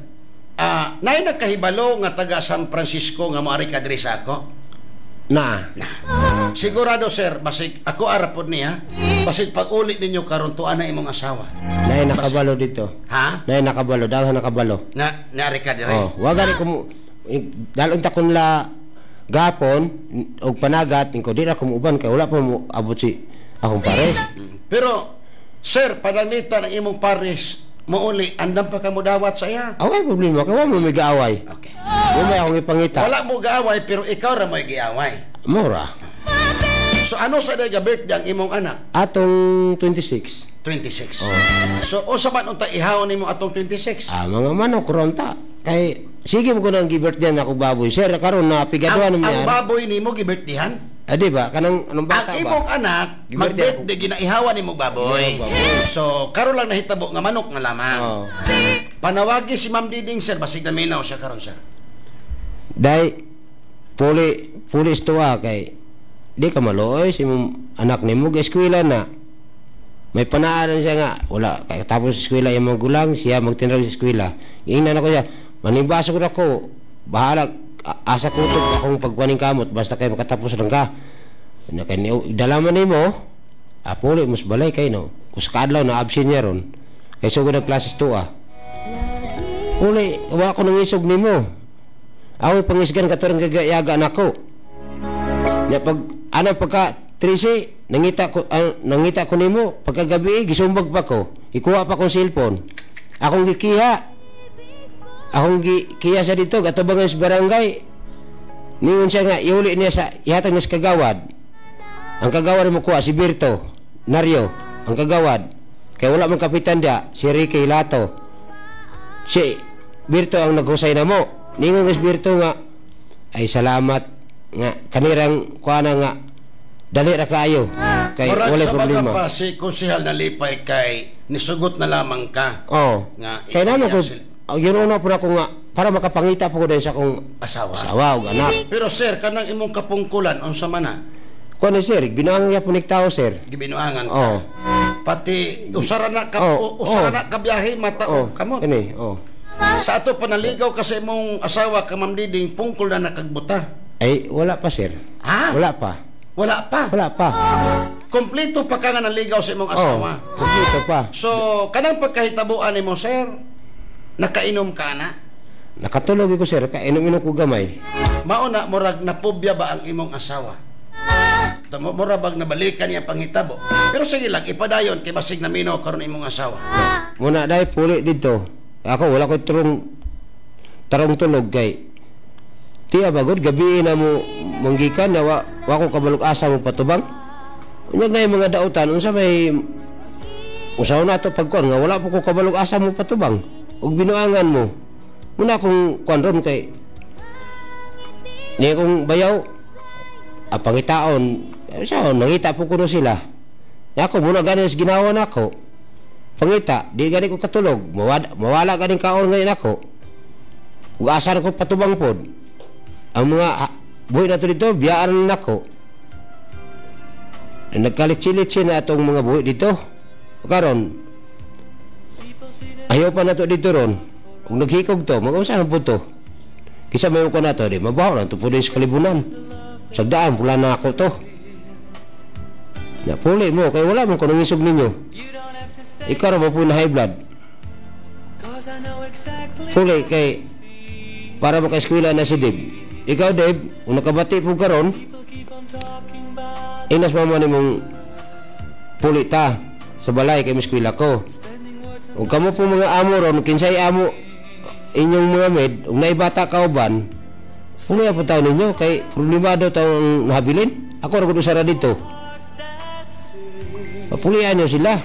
naay nagkahibalo nga taga San Francisco nga moari ka diri sa ako? Sigurado, sir, basig ako arapod niya, basig pag-ulit ninyo karon tuan na imong asawa. Naay nakabalo dito. Ha? Naay nakabalo, dahil nakabalo. Naari ka diri? Wagari ko mo, dahil unta kon la gapon, og panagat, ko di na kumuban, kaya wala pa mo abot si akong pares. Pero, sir, padanitan ang imong pares, mauli, andam pa ka mo dawat sa iya. Away problema, kaya mo may gaaway. Okay. May akong ipangita. Wala mo gaaway, pero ikaw ra mo giaway. Mura. So ano sa day birthday ang imong anak? Atong 26. 26. So o sa man unta ihawon nimo atong 26? Mga manok ronta. Kay sige mo ko nang gi-birthday ako baboy. Sir, karon na pigaduhan mo yan. Ang baboy nimo gi-birthdayan? Di ba? Kanang anong bata ba? Ang imong anak mag-birthday ginaihawan nimo baboy. So karon lang nahitabo nga manok nga lamang. Panawagi si Ma'am Diding, sir, basig na minaw siya karon, sir. Dai pulis tuwa kay di ka maloy si anak nimo ga-eskwela na. May panaaran siya nga wala kay tapos eskwela yung mga gulang siya magtinraw sa eskwela. Ingnan ako siya, manibasa ko ako. Bahala asa ko akong pagpaning kamot basta kay makatapos lang ka. Na kay dalaman nimo puli mas balay kay no. Kus kaadlaw na absent niya ron. Kay sugod ang klases tuwa. Puli wa ko nang isog nimo. Ako'y pangisgan katurang gagayaga nako. Na pag pagka 13 nangita ko nimo pagkagabi gisumbag pa ko. Ikuha pa kong cellphone. Akong gikiha sa dito gatubangan sa barangay. Niyon siya nga iuli niya sa ihatag niya sa kagawad. Ang kagawad mo kuha si Birto Naryo, ang kagawad. Kaya wala mang kapitan dia, si Ricky Lato. Si Birto ang naghusay na mo. Ningon nga Birto nga ay salamat nga kanirang kuana nga dali ra kaayo kay wala problema. Pa si konsehal na lipay kay nisugot na lamang ka. Nga kay naman ko ginuuna po ako nga para makapangita po ko din sa akong asawa o anak. Pero sir, kanang imong kapungkulan unsa man na? Kuan sir, binuangan ya po tao sir. Gibinuangan ka. Pati usara na ka biyahe mata kamot. Ini, Sa ato panaligaw kasi mong asawa ka Ma'am Diding pungkol na nakagbuta. Ay wala pa sir. Wala pa. Wala pa. Kompleto pa ka nga naligaw sa imong asawa. Kompleto pa. So kanang pagkahitabuan nimo sir, nakainom ka na? Nakatulog ko sir, kainom ko gamay. Mao na murag napobya ba ang imong asawa? Murag nabalikan niya panghitabo. Pero sige lang ipadayon kay basig na minaw karon imong asawa. Muna dai puli dito. Ako wala ko tarong tulog kay tiya bagod gabi na mo manggikan na wa ko kabalog asa mo patubang. Unyag na yung mga dautan unsa may usaw na to pagkuan nga wala po ko kabalog asa mo patubang ug binuangan mo. Muna akong kuan ron kay niya kong bayaw pangitaon So, nangita po kuno sila. Ako, muna ganin sa ginawa na ako. Pangita, di gani ko katulog. Mawala ganin kaon ngayon ako. Ug asar ko patubang pod. Ang mga buhay na to dito, biyaan na ako. Nagkalitsi-litsi na itong mga buhay dito. Karon, ayaw pa na to dito ron. Kung naghikog to, mag-usahan po to. Kisa may ko na to, di mabaho lang to po sa kalibunan. Sagdaan, pula na ako to. Puli mo, kaya wala mo kung nangisog ninyo. Ikaw mo po na high blood. Puli, kay para makaeskwela na si Dave. Ikaw, Dave, kung nakabati po karon, inas mama ni mong puli ta sa balay kay eskwela ko. Kung kamo po mga amo ron, kinsay amo inyong mga med, kung naibata ka uban, pulo po tayo ninyo, kay problemado tayo nahabilin. Ako rin ko sara dito. Papulian nyo sila.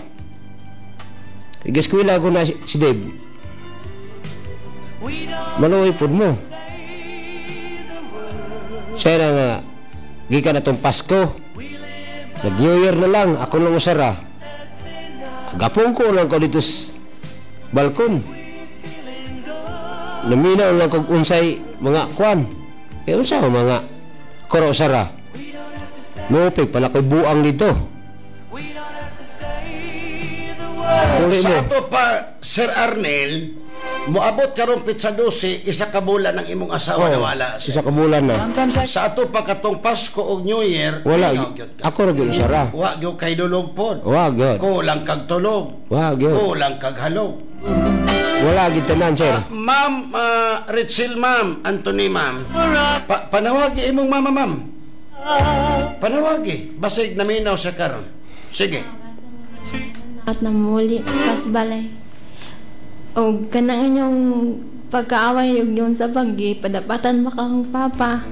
Igaskwila ko na si Dave. Maluwi po mo. Siya na nga, gika na itong Pasko. Nag-New Year na lang, ako lang usara. Agapong ko lang ko dito sa balkon. Naminaw lang kong unsay mga kwan. Kaya unsa mga koro usara. Nupig pala ko'y buang dito. Sa ato pa, Sir Arnel, moabot karong pitsa 12, isa ka bulan ng imong asawa na wala. Isa ka bulan na. Sa ato pa katong Pasko o New Year, wala. Ako rin usara. Wa gyud kay dulog pod. Wa gyud. Kulang kag tulog. Wa gyud. Kulang kag halog. Wala gyud tanan, sir. Ma'am, Richel ma'am, Anthony ma'am. Panawagi imong mama ma'am. Panawagi, basig naminaw sa karon. Sige. At namuli pas balay. O kanang inyong pagkaaway yun sa bagi, padapatan ba kang papa?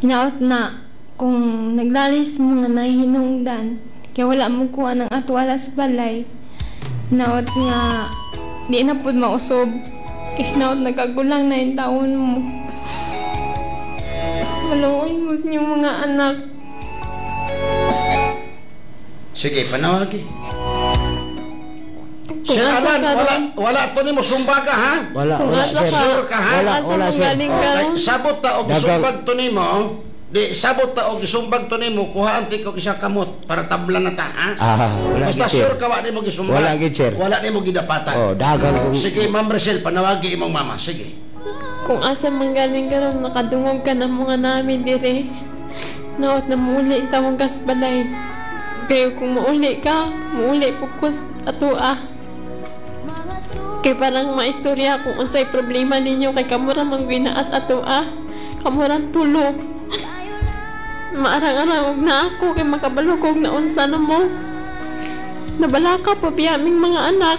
Hinaot na kung naglalis mo nga nahihinungdan, kaya wala mo kuha ng atwala sa balay. Hinaot nga, di na po mausob. Kaya hinaot nagkagulang na yung taon mo. Maluoy mo sa inyong mga anak. Sige, panawagi. Sir Alan, wala to ni mo sumbaga ha? Wala, sir. Sure ka ha? Wala, sir. Sabot ta og gisumbag to nimo. Di sabot ta og gisumbag to nimo, kuhaan ti ko isa kamot para tabla na ta ha? Wala. Basta sure ka wa nimo gisumbag. Wala gid, sir. Wala nimo gidapatan. Dagang. Sige, Ma'am Rachel, panawagi imong mama. Sige. Kung asa manggaling karon nakadungog ka na mga namin dire. Naot na muli tawong kasbalay. Kayo kung mauli ka, mauli pukos atua. Kay parang maistorya kung unsay problema ninyo kay kamura mang ginaas ato kamurang tulo. Maarang-arang na ako kay makabalukog na unsa na mo. Nabalaka pa biyaming mga anak.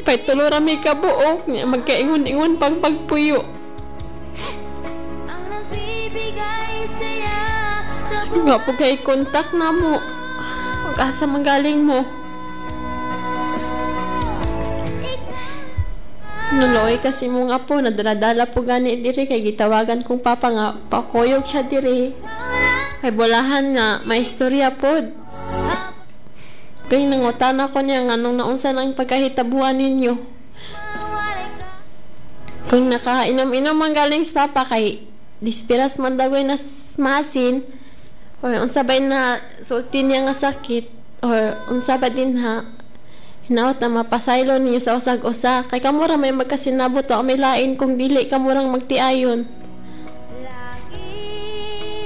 Pay tulo ra may kabuok niya magkaingon-ingon pang pagpuyo. Nga po kay kontak na mo. Mag-asa manggaling mo. Nuloy kasi mo nga po, nadala-dala po gani diri kay gitawagan kong papa nga pakuyog siya diri. Kay bolahan nga may istorya pod. Kay nangutan ako niya nga nung naunsa nang pagkahitabuhan ninyo. Kung nakainom-inom ang galing sa papa kay dispiras man dagoy na masin or unsa ba na sulti niya nga sakit or unsa ba din ha. Hinaot na mapasaylo ninyo sa usag-usa. Kay kamura may magkasinabot o may lain kung dili kamurang magtiayon.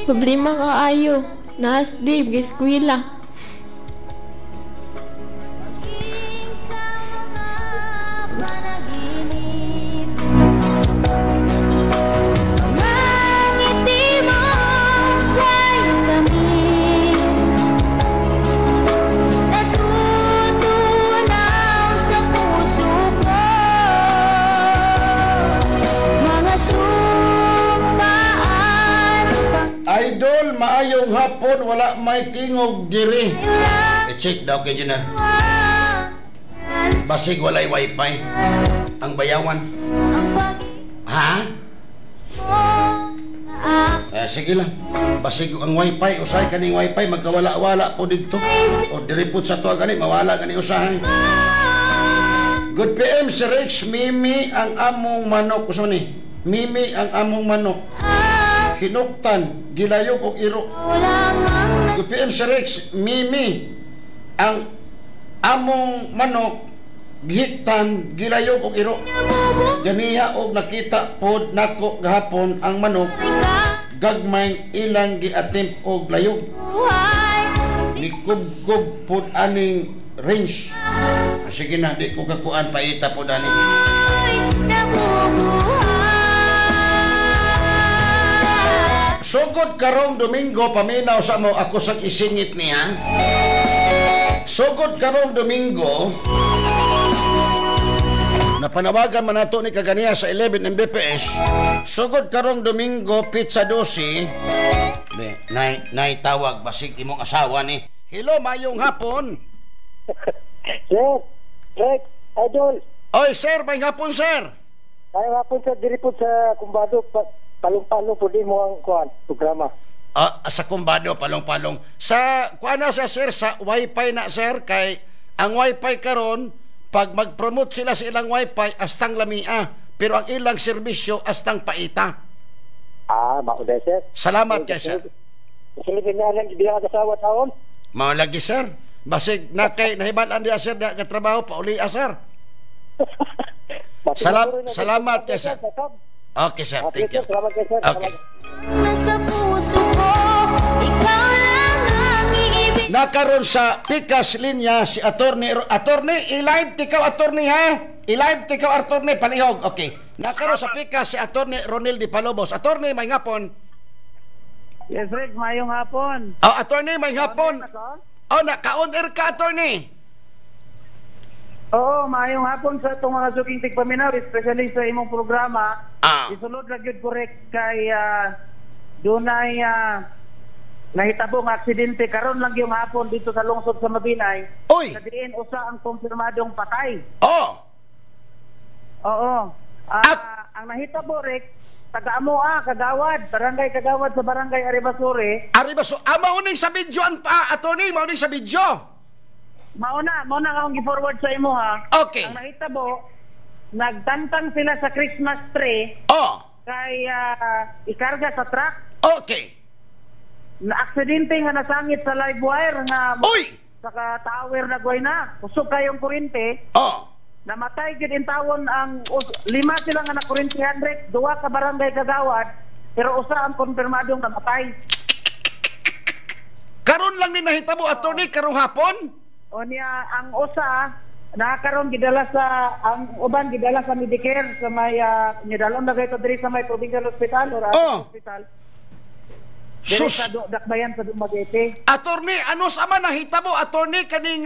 Problema ka ayo. Nahas di, giskwila. Idol, maayong hapon, wala may tingog diri. I-check daw kayo na. Basig walay wifi. Ang bayawan. Ha? Sige lang. Basig ang wifi, usay kaning wifi, magkawala-wala po dito. O diripot sa to gani, mawala gani usahay. Good PM, Sir Rex, Mimi ang among manok. Gusto ni? Mimi ang among manok. Hinuktan, gilayog o iro. Good PM, Sir Rex, Mimi ang among manok. Gihiktan, gilayog o iro. Ganiha og nakita pod nako gahapon ang manok. Gagmay ilang giatimp og layog. Nikub-kub pod aning range. Sige na, di ko kakuan paita pod ani. Sugod karong Domingo paminaw sa mo ako sa isingit niya. Sugod karong Domingo napanawagan man nato ni kaganiya sa 11 Mbps. Sugod karong Domingo pizza 12. Nay tawag basig imong asawa ni. Hello, mayong hapon. Sir, Rex, idol. Oy, sir, mayong hapon, sir. Mayong hapon, sir, diri po sa Kumbado, palong-palong po di mo ang programa. Sa Kumbado, palong-palong. Sa, kuha na sir, sa wifi na, sir, kay ang wifi karon pag mag-promote sila sa ilang wifi, astang lamia. Pero ang ilang serbisyo, astang paita. Mauday, sir. Salamat kay sir. Silipin na lang, di ka kasawa taon? Maulagi, sir. Basig na kay nahibalan diya, sir, na katrabaho, pauli, sir. Salamat kay sir. Okay, sir. Thank you. Salamat kay sir. Okay. Nasa puso ko, ikaw lang ang iibig. Nakaroon sa pikas linya si attorney, i-live tikaw attorney ha? I-live tikaw attorney palihog. Okay. Nakaroon sa pikas si attorney Ronel Di Palobos. Attorney, may hapon. Yes, Rick, mayong hapon. Attorney, may hapon. Naka-on-air ka, attorney. Oo, mayong hapon sa itong mga suking tigpaminaw, especially sa imong programa. Isulod lang yun correct kay dunay nahitabong aksidente karon lang yung hapon dito sa lungsod sa Mabinay. Oy! Sa diin usa ang kumpirmadong patay. Oo. Ang nahitabo Rick, taga-Amoa, Kagawad, barangay Kagawad sa barangay Aribasore. Mauning sa video, attorney, mauning sa video. Mauna akong gi-forward sa imo ha. Okay. Ang nahitabo, nagtantang sila sa Christmas tree. Kay ikarga sa truck. Okay. Na-aksidente nga nasangit sa live wire nga saka tower na goy na. Kusog kayong kurente. Namatay gid in tawon ang 5 sila nga nakurintihan Rick, 2 ka barangay Kagawad, pero usa ang konfirmadong namatay. Karon lang ni nahitabo attorney karong hapon? O niya ang usa nakaroon gidala sa ang uban gidala sa Medicare sa may nidalon na gayto diri sa may provincial hospital or hospital. Diri sa Dakbayan sa Dumaguete. Attorney, ano sa man nahitabo attorney kaning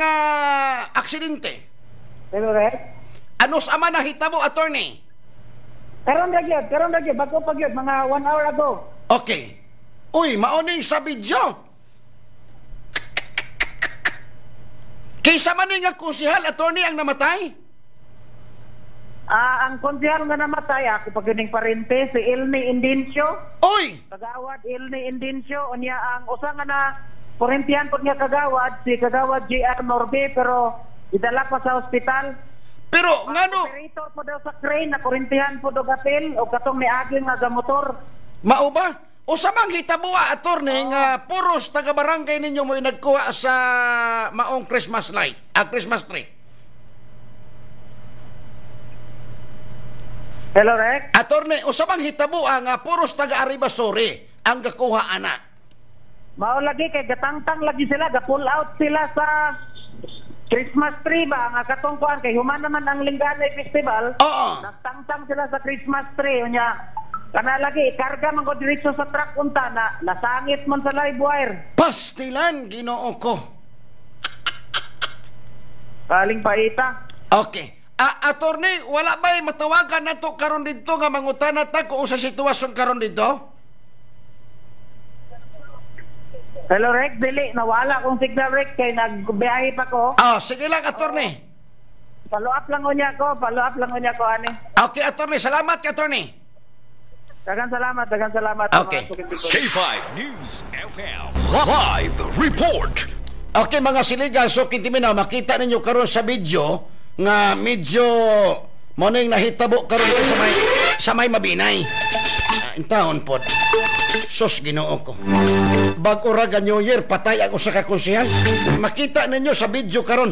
aksidente? Pero Rick, ano sa man nahitabo attorney? Karon ra bago pa gyud mga 1 hour ago. Okay. Uy, mauni sa video. Kaysa man nga konsehal attorney ang namatay? Ang konsehal nga namatay ako pag gining parente si Elni Indencio. Oy! Kagawad Elni Indencio unya ang usa nga na parentihan pud nga kagawad si Kagawad JR Norbe pero idala pa sa ospital. Pero ngano operator po daw sa crane na parentihan po do gatil o katong niagi nga motor. Mao ba? O sa mang hitabuha, attorney, nga puros taga-barangay ninyo mo'y nagkuha sa maong Christmas light, Christmas tree. Hello, Rex? Attorney, o sa mang hitabuha nga puros taga-Aribasore ang gakuha ana. Mao lagi kay gatangtang lagi sila, ga-pull out sila sa Christmas tree ba nga katong kuan kay human naman ang Linganay Festival. Nagtangtang sila sa Christmas tree unya. Kana lagi ikarga man ko diretso sa truck unta na nasangit man sa live wire. Pastilan Ginoo ko. Kaling paita. Okay. Attorney, wala ba'y matawagan nato karon dito nga mangutana ta kung sa sitwasyon karon dito? Hello, Rick. Dili, nawala akong signal, Rick, kay nagbiyahe pa ko. Sige lang, attorney. Follow up lang ko niya ko, ani. Okay, attorney. Salamat, attorney. Daghang salamat. Okay. K5 News FM Live Report. Okay mga siligan, so kintiminaw, makita ninyo karon sa video nga medyo mo na yung nahitabo karon sa may mabinay. Intahon pod. Sos Ginoo ko. Bag-uraga New Year, patay ang usa ka konsyal. Makita ninyo sa video karon.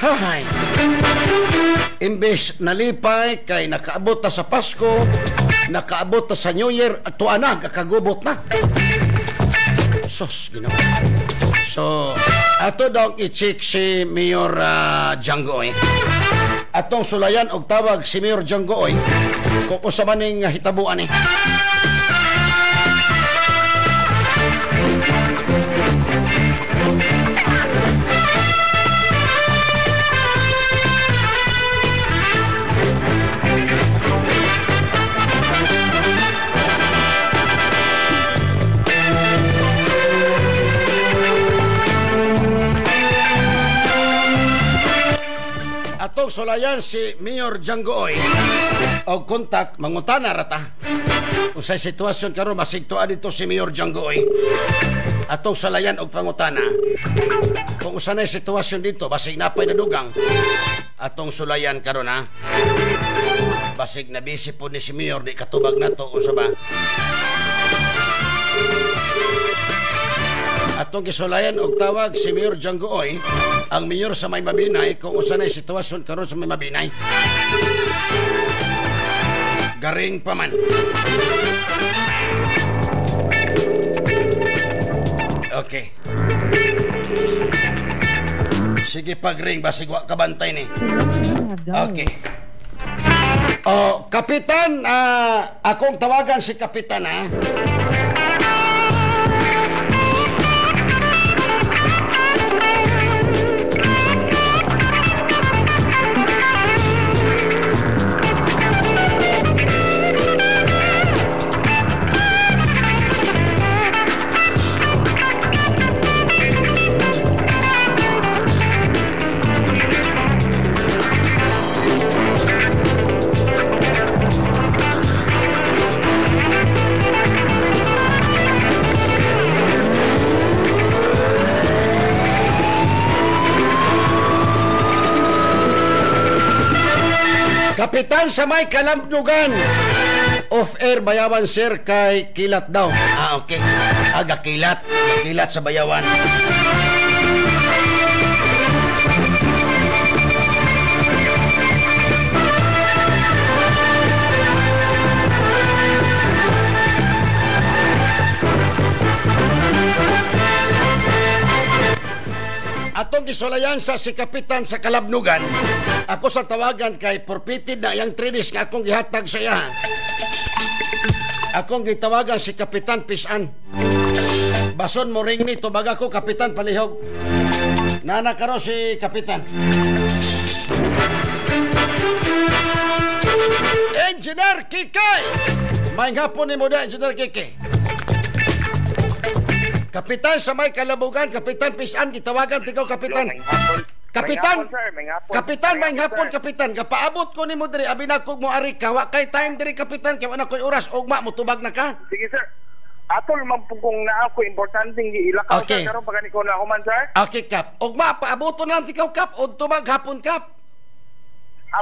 Hay. Imbes nalipay kay nakaabot ta sa Pasko, nakaabot ta sa New Year, at tuana kakagubot na. Sos Ginoo. So, ato daw i-check si Mayor Janggoy. Atong sulayan og tawag si Mayor Janggoy kung usa man ning hitabuan ni. Atong sulayan si Mayor Janggoy og kontak mangutana rata usay sitwasyon karon basig tuwa dito si Mayor Janggoy. Atong sulayan og pangutana kung usa nay sitwasyon dito basig napay nadugang. Atong sulayan karon ha, basig na busy po ni si Mayor di katubag nato unsa ba. Atong gisulayan og tawag si Mayor Janggoy, ang mayor sa may Mabinay, kung usa nay sitwasyon karon sa may Mabinay. Garing pa man. Okay. Sige pag-ring, basig wa kabantay ni. Okay. Oh, Kapitan, akong tawagan si Kapitan ha. Kapitan sa may Kalamdugan. Off-air bayawan sir kay Kilat daw. Okay. Aga Kilat. Kilat sa bayawan. Atong gisulayan sa si Kapitan sa Kalabnugan. Ako sa tawagan kay forfeited na yang 3 days nga akong gihatag sa iya. Akong gitawagan si Kapitan Pisan. Bason mo ring ni tubag ako Kapitan Palihog. Nana karo si Kapitan. Engineer Kikay. May hapon ni mo da Engineer Kikay. Kapitan sa may Kalabugan, Kapitan Pisan, gitawagan tikaw Kapitan. Kapitan, Kapitan, may hapon, Kapitan. Kapaabot ko ni mo diri, abi na kog mo ari ka. Wa kay time diri, Kapitan, kaya wala ko'y oras. Ugma, mutubag na ka. Sige, sir. Atol, mampugong na ako, importanteng ilakaw, okay. Sir, pero pagani ko na ako man, sir. Okay, Kap. Ugma, paaboton lang tikaw, Kap. O tubag hapon, Kap.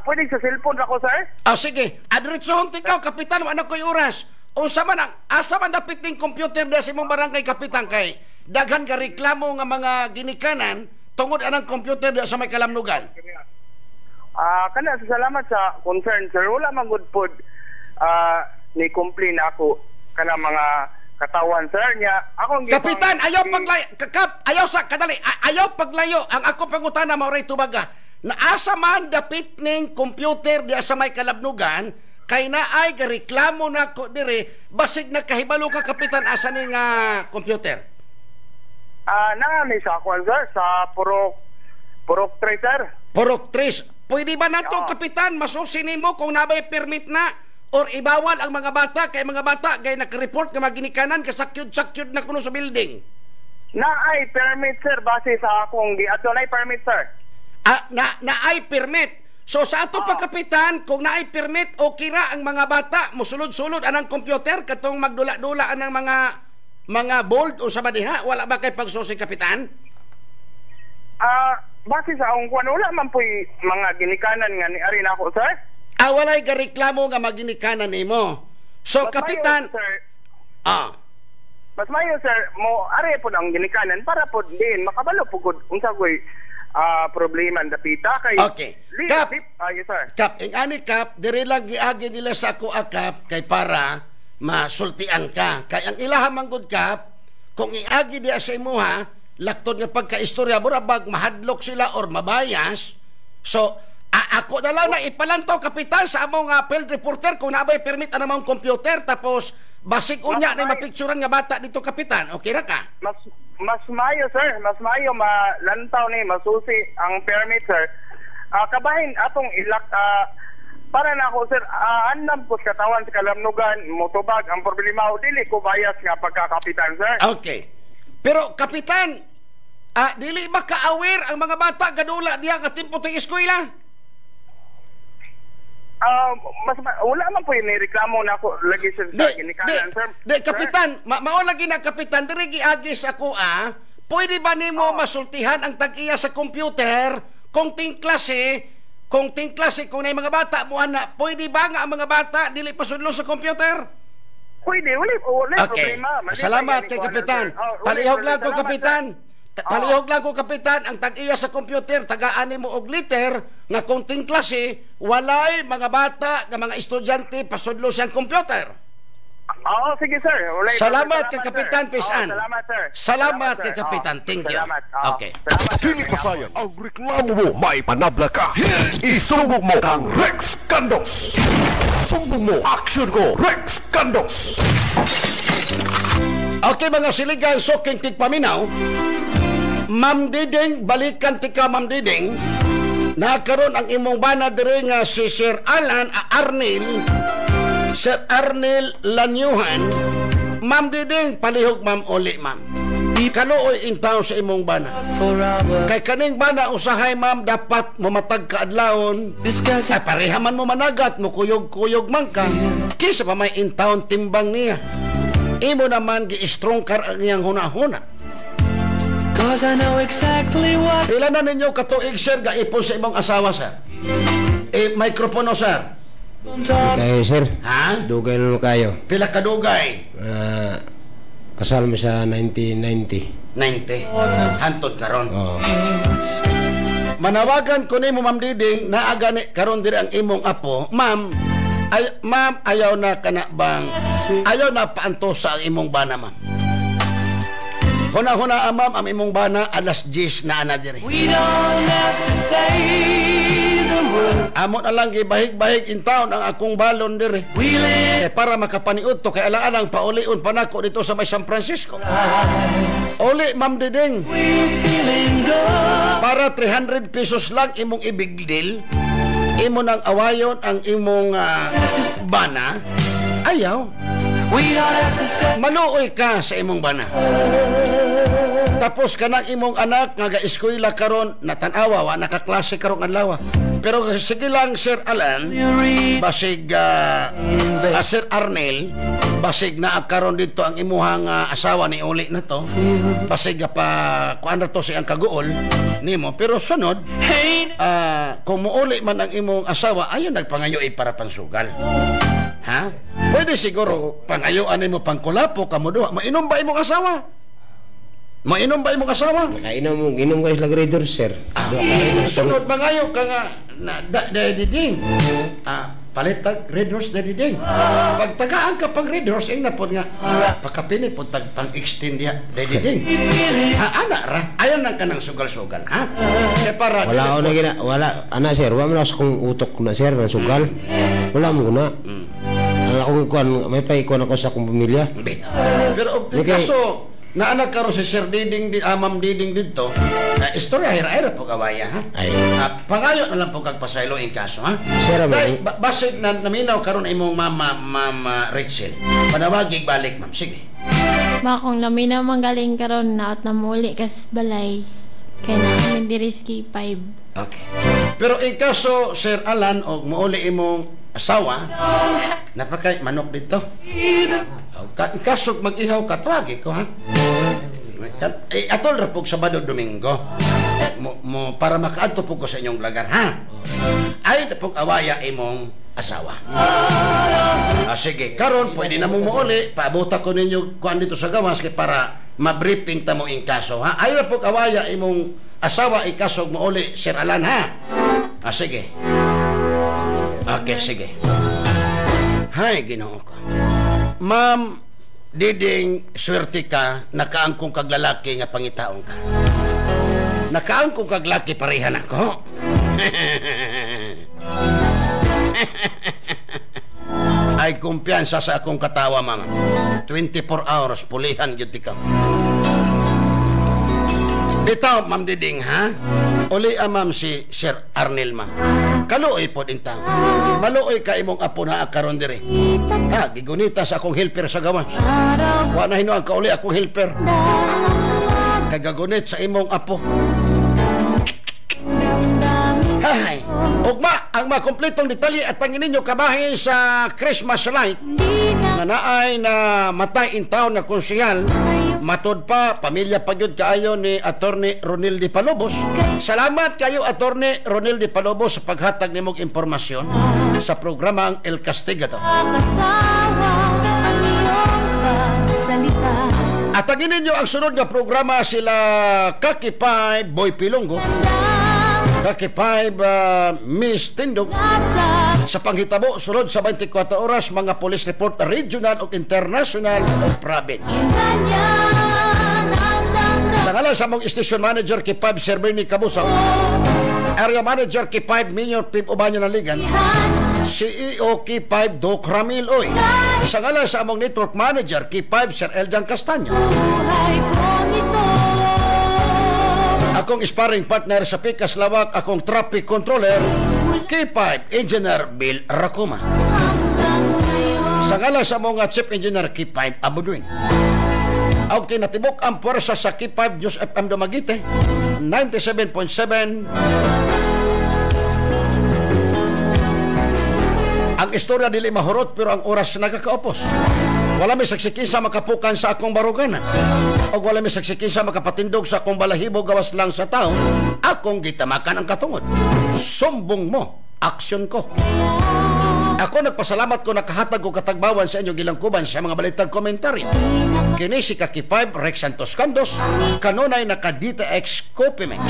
Pwede sa cellphone ako, sir? Sige. Adretsohon tikaw, Kapitan, wala ko'y oras. Unsa man asa man dapit ning computer da sa imong barangay Kapitan kay daghan ka reklamo nga mga ginikanan tungod anang computer da sa may Kalamnugan. Kana salamat sa concern sir. Wala man good pod ni complain ako kana mga katawan sir niya. Akong Kapitan, ayaw paglayo. Ayaw sa kadali. Ayaw paglayo. Ang ako pangutana mao ray tubaga. Naasa man dapit ning computer da sa may Kalabnugan kay naay gareklamo na ko dire basig nakahibalo ka Kapitan asa ning computer. Nangani sa kwan sir sa Purok 3 sir. Purok 3. Pwede ba nato Kapitan masusi nimo kung nabay permit na or ibawal ang mga bata kay mga bata gay naka-report nga maginikanan kasakyud-sakyud na kuno sa building. Naay permit sir base sa akong giadto nay permit sir. Naay permit. So sa ato pa kapitan, kung naay permit o kira ang mga bata mosulod-sulod anang computer katong magdula-dula anang mga bold o sa badiha, wala ba kay pagsusi kapitan? Base sa akong kuwan, wala man po'y mga ginikanan nga ni Arin ako, sir. Walay gareklamo nga maginikanan nimo. So Mas kapitan, mayo, sir. Mas mayo, sir, mo ari po ang ginikanan para po din makabalo po gud unsa ko'y problema dapita kay okay. Kap, yes, sir. Kap, ingani Kap, diri lang giagi nila sa ako Kap kay para masultian ka. Kay ang ilaha manggod Kap, kung iagi diya sa imuha, laktod nga pagkaistorya burabag mahadlok sila or mabayas. So ako na lang na ipalantaw kapitan sa among field reporter kung nabay permit ang among computer tapos basig unya na mapicturean nga bata dito kapitan. Okay ra ka? Mas mayo, sir. Mas mayo malantaw ni masusi ang permit, sir. Kabahin atong ilak para na ako, sir, andam po katawan sa kalamnugan motubag ang problema o dili ko bias nga pagkakapitan, sir. Okay. Pero kapitan, dili ba ka-aware ang mga bata gadula diya nga timpo ting eskwela? Wala man po yung nireklamo na ako lagi sa ginikanan, sir. Kapitan, mao lagi na kapitan, diri giagis ako pwede ba nimo masultihan ang tag-iya sa computer kung ting klase kung nay mga bata mo ana, pwede ba nga ang mga bata dili pasudlo sa computer? Pwede, wala okay. problema. Salamat kay kapitan. Palihog lang ko kapitan. Palihog lang ko kapitan, ang tag-iya sa computer tagaan nimo og liter nga konting klase walay mga bata nga mga estudyante pasudlo siyang computer. Sige sir. Salamat kay kapitan Pisan. Salamat sir. Salamat kay kapitan. Thank you. Okay. Dili pasayang ang reklamo mo, may panabla ka. Isumbong mo kang Rex Candos. Sumbong mo, action ko, Rex Candos. Okay mga siligan, soking tigpaminaw. Ma'am Diding, balikan tika Ma'am Diding. Nakaroon ang imong bana diri nga si Sir Arnel Lanyuhan. Ma'am Diding, palihog ma'am uli ma'am. Kaluoy in town sa imong bana. Kay kaning bana usahay ma'am dapat mamatag kaadlawon. Ay parehaman mo managat mo kuyog-kuyog man ka. Kisa pa may in town timbang niya. Imo naman gi-strong car ang iyang hunahuna. Pila na ninyo katuig sir gaipon sa imong asawa sir? Microphone sir. Kayo sir. Ha? Dugay na kayo. Pila ka dugay? Kasal mo sa 1990. 90. Hantod karon. Manawagan ko nimo Ma'am Diding naaga ni karon diri ang imong apo. Ma'am, ayaw na kana bang ayaw na paantosa ang imong bana ma'am. Huna-huna ma'am ang imong bana alas 10 na ana diri. Amo na lang gibahig-bahig in town ang akong balon diri. Para makapaniud to kay alang paulion pa nako dito sa may San Francisco. Uli Ma'am Diding. Para 300 pesos lang imong ibigdil. Imo nang awayon ang imong bana. Ayaw. Maluoy ka sa imong bana. Tapos kanang imong anak nga ga-eskwela karon natanawa wa nakaklase karong adlaw. Pero sige lang Sir Alan, basig Sir Arnel, basig na karon dito ang imuhang asawa ni uli na to. Basig pa kuan ra to siyang kaguol nimo. Pero sunod, kung muuli man ang imong asawa, ayon nagpangayoy para pansugal. Ha? Pwede siguro pangayoan nimo pangkulapo kamo duha. Mainom ba imong asawa? Mainom ba imong asawa? Inom ko isla grador, sir. Sunod mangayo ka nga Diding. Palitag Red Horse Diding. Pagtagaan ka pang Red Horse, na po nga pakapini po pang-extend niya Diding. Ana ra, ayaw nang ka ng sugal-sugal, ha? Para wala ako na gina, wala, ana sir, wala mo na akong utok na sir, na sugal. Wala mo na. Ako may paikon ako sa akong pamilya. Pero kaso, naanak karon si Sir Diding, Ma'am Diding dito, istorya hira-hira po kawaya, ha? Pangayo na lang po kagpasaylo in kaso, ha? Sir, basit na naminaw karon imong Mama Rachel. Panawagig balik, ma'am. Sige. Bakong naminaw manggaling karon na at namuli kas balay. Kaya na kami diriski 5. Okay. Pero in kaso, Sir Alan, o mauli imong asawa, napakay manok dito. In kaso mag-ihaw ka, tuwagi ko, ha? Atol rapog Sabado Domingo. Para makaadto po ko sa inyong lagar, ha? Ay, napog awaya imong asawa. Sige, karon pwede na mo muuli. Paabuta ko ninyo kuan dito sa gawas kay para ma-briefing ta mo in kaso, ha? Ay, napog awaya imong asawa ikasog muuli, Sir Alan, ha? Sige. Okay, sige. Hay, Ginoo ko. Ma'am Diding, swerte ka, nakaangkong kag lalaki nga pangitaong ka. Nakaangkong kag lalaki parehan ako. Ay kumpiyansa sa akong katawa, ma'am. 24 hours, pulihan yun ikaw. Bitaw, Ma'am Diding, ha? Uli ma'am si Sir Arnel, ma'am. Kaluoy po din tao. Maluoy ka imong apo na akaron dire. Ha, gigunita sa akong helper sa gawas. Wa na hinuang kauli akong helper. Kagagunit sa imong apo. Hay, ugma ang mga kompletong detalye at panginin nyo kabahin sa Christmas light nga naay na matay in town na konsehal. Matod pa, pamilya pagyud kaayo ni Attorney Ronel de Palobos. Salamat kayo, Attorney Ronel de Palobos, sa paghatag nimong impormasyon sa programang El Castigador. At taginin nyo ang sunod na programa sila Kakipay Boy Pilonggo, Kakipay Miss Tindog. Sa panghitabo, sunod sa 24 oras, mga police report regional o international o province. Sa ngalan sa mong station manager K5 Sir Bernie Cabusang, area manager K5 Mayor Pip Ubanyo Naligan, CEO K5 Doc Ramil Oy. Sa ngalan sa among network manager K5 Sir Eljan Castaño, akong sparring partner sa Pikas Lawak, akong traffic controller K5 Engineer Bill Racuma. Sa ngalan sa mga Chief Engineer K5 Abuduin, ang kinatibok ang puwersa sa K5 Diyos FM Dumaguete 97.7. Ang istorya dili mahurot pero ang oras nagakaupos. Wala may saksikisa makapukan sa akong baruganan, o wala may saksikisa makapatindog sa akong balahibo gawas lang sa tao. Akong gitamakan ang katungod. Sumbong mo, aksyon ko. Ako nagpasalamat ko nakahatag ko katagbawan sa inyo gilangkuban sa mga balitang komentaryo. Kini si Kaki5 Rex Santos Candos, kanunay naka DTX Copimex,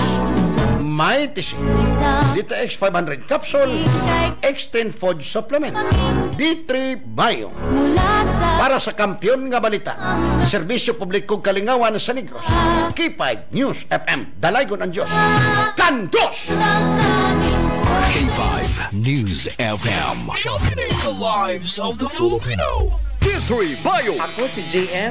may tisi, DTX 500 capsule, Extend Food Supplement, D3 Bio, para sa kampiyon nga balita, serbisyo publikong kalingawan sa Negros, K5 News FM, Dalaygon ang Diyos, Candos! K5 News FM, championing the lives of the Filipino. D3 Bio. Ako si JM.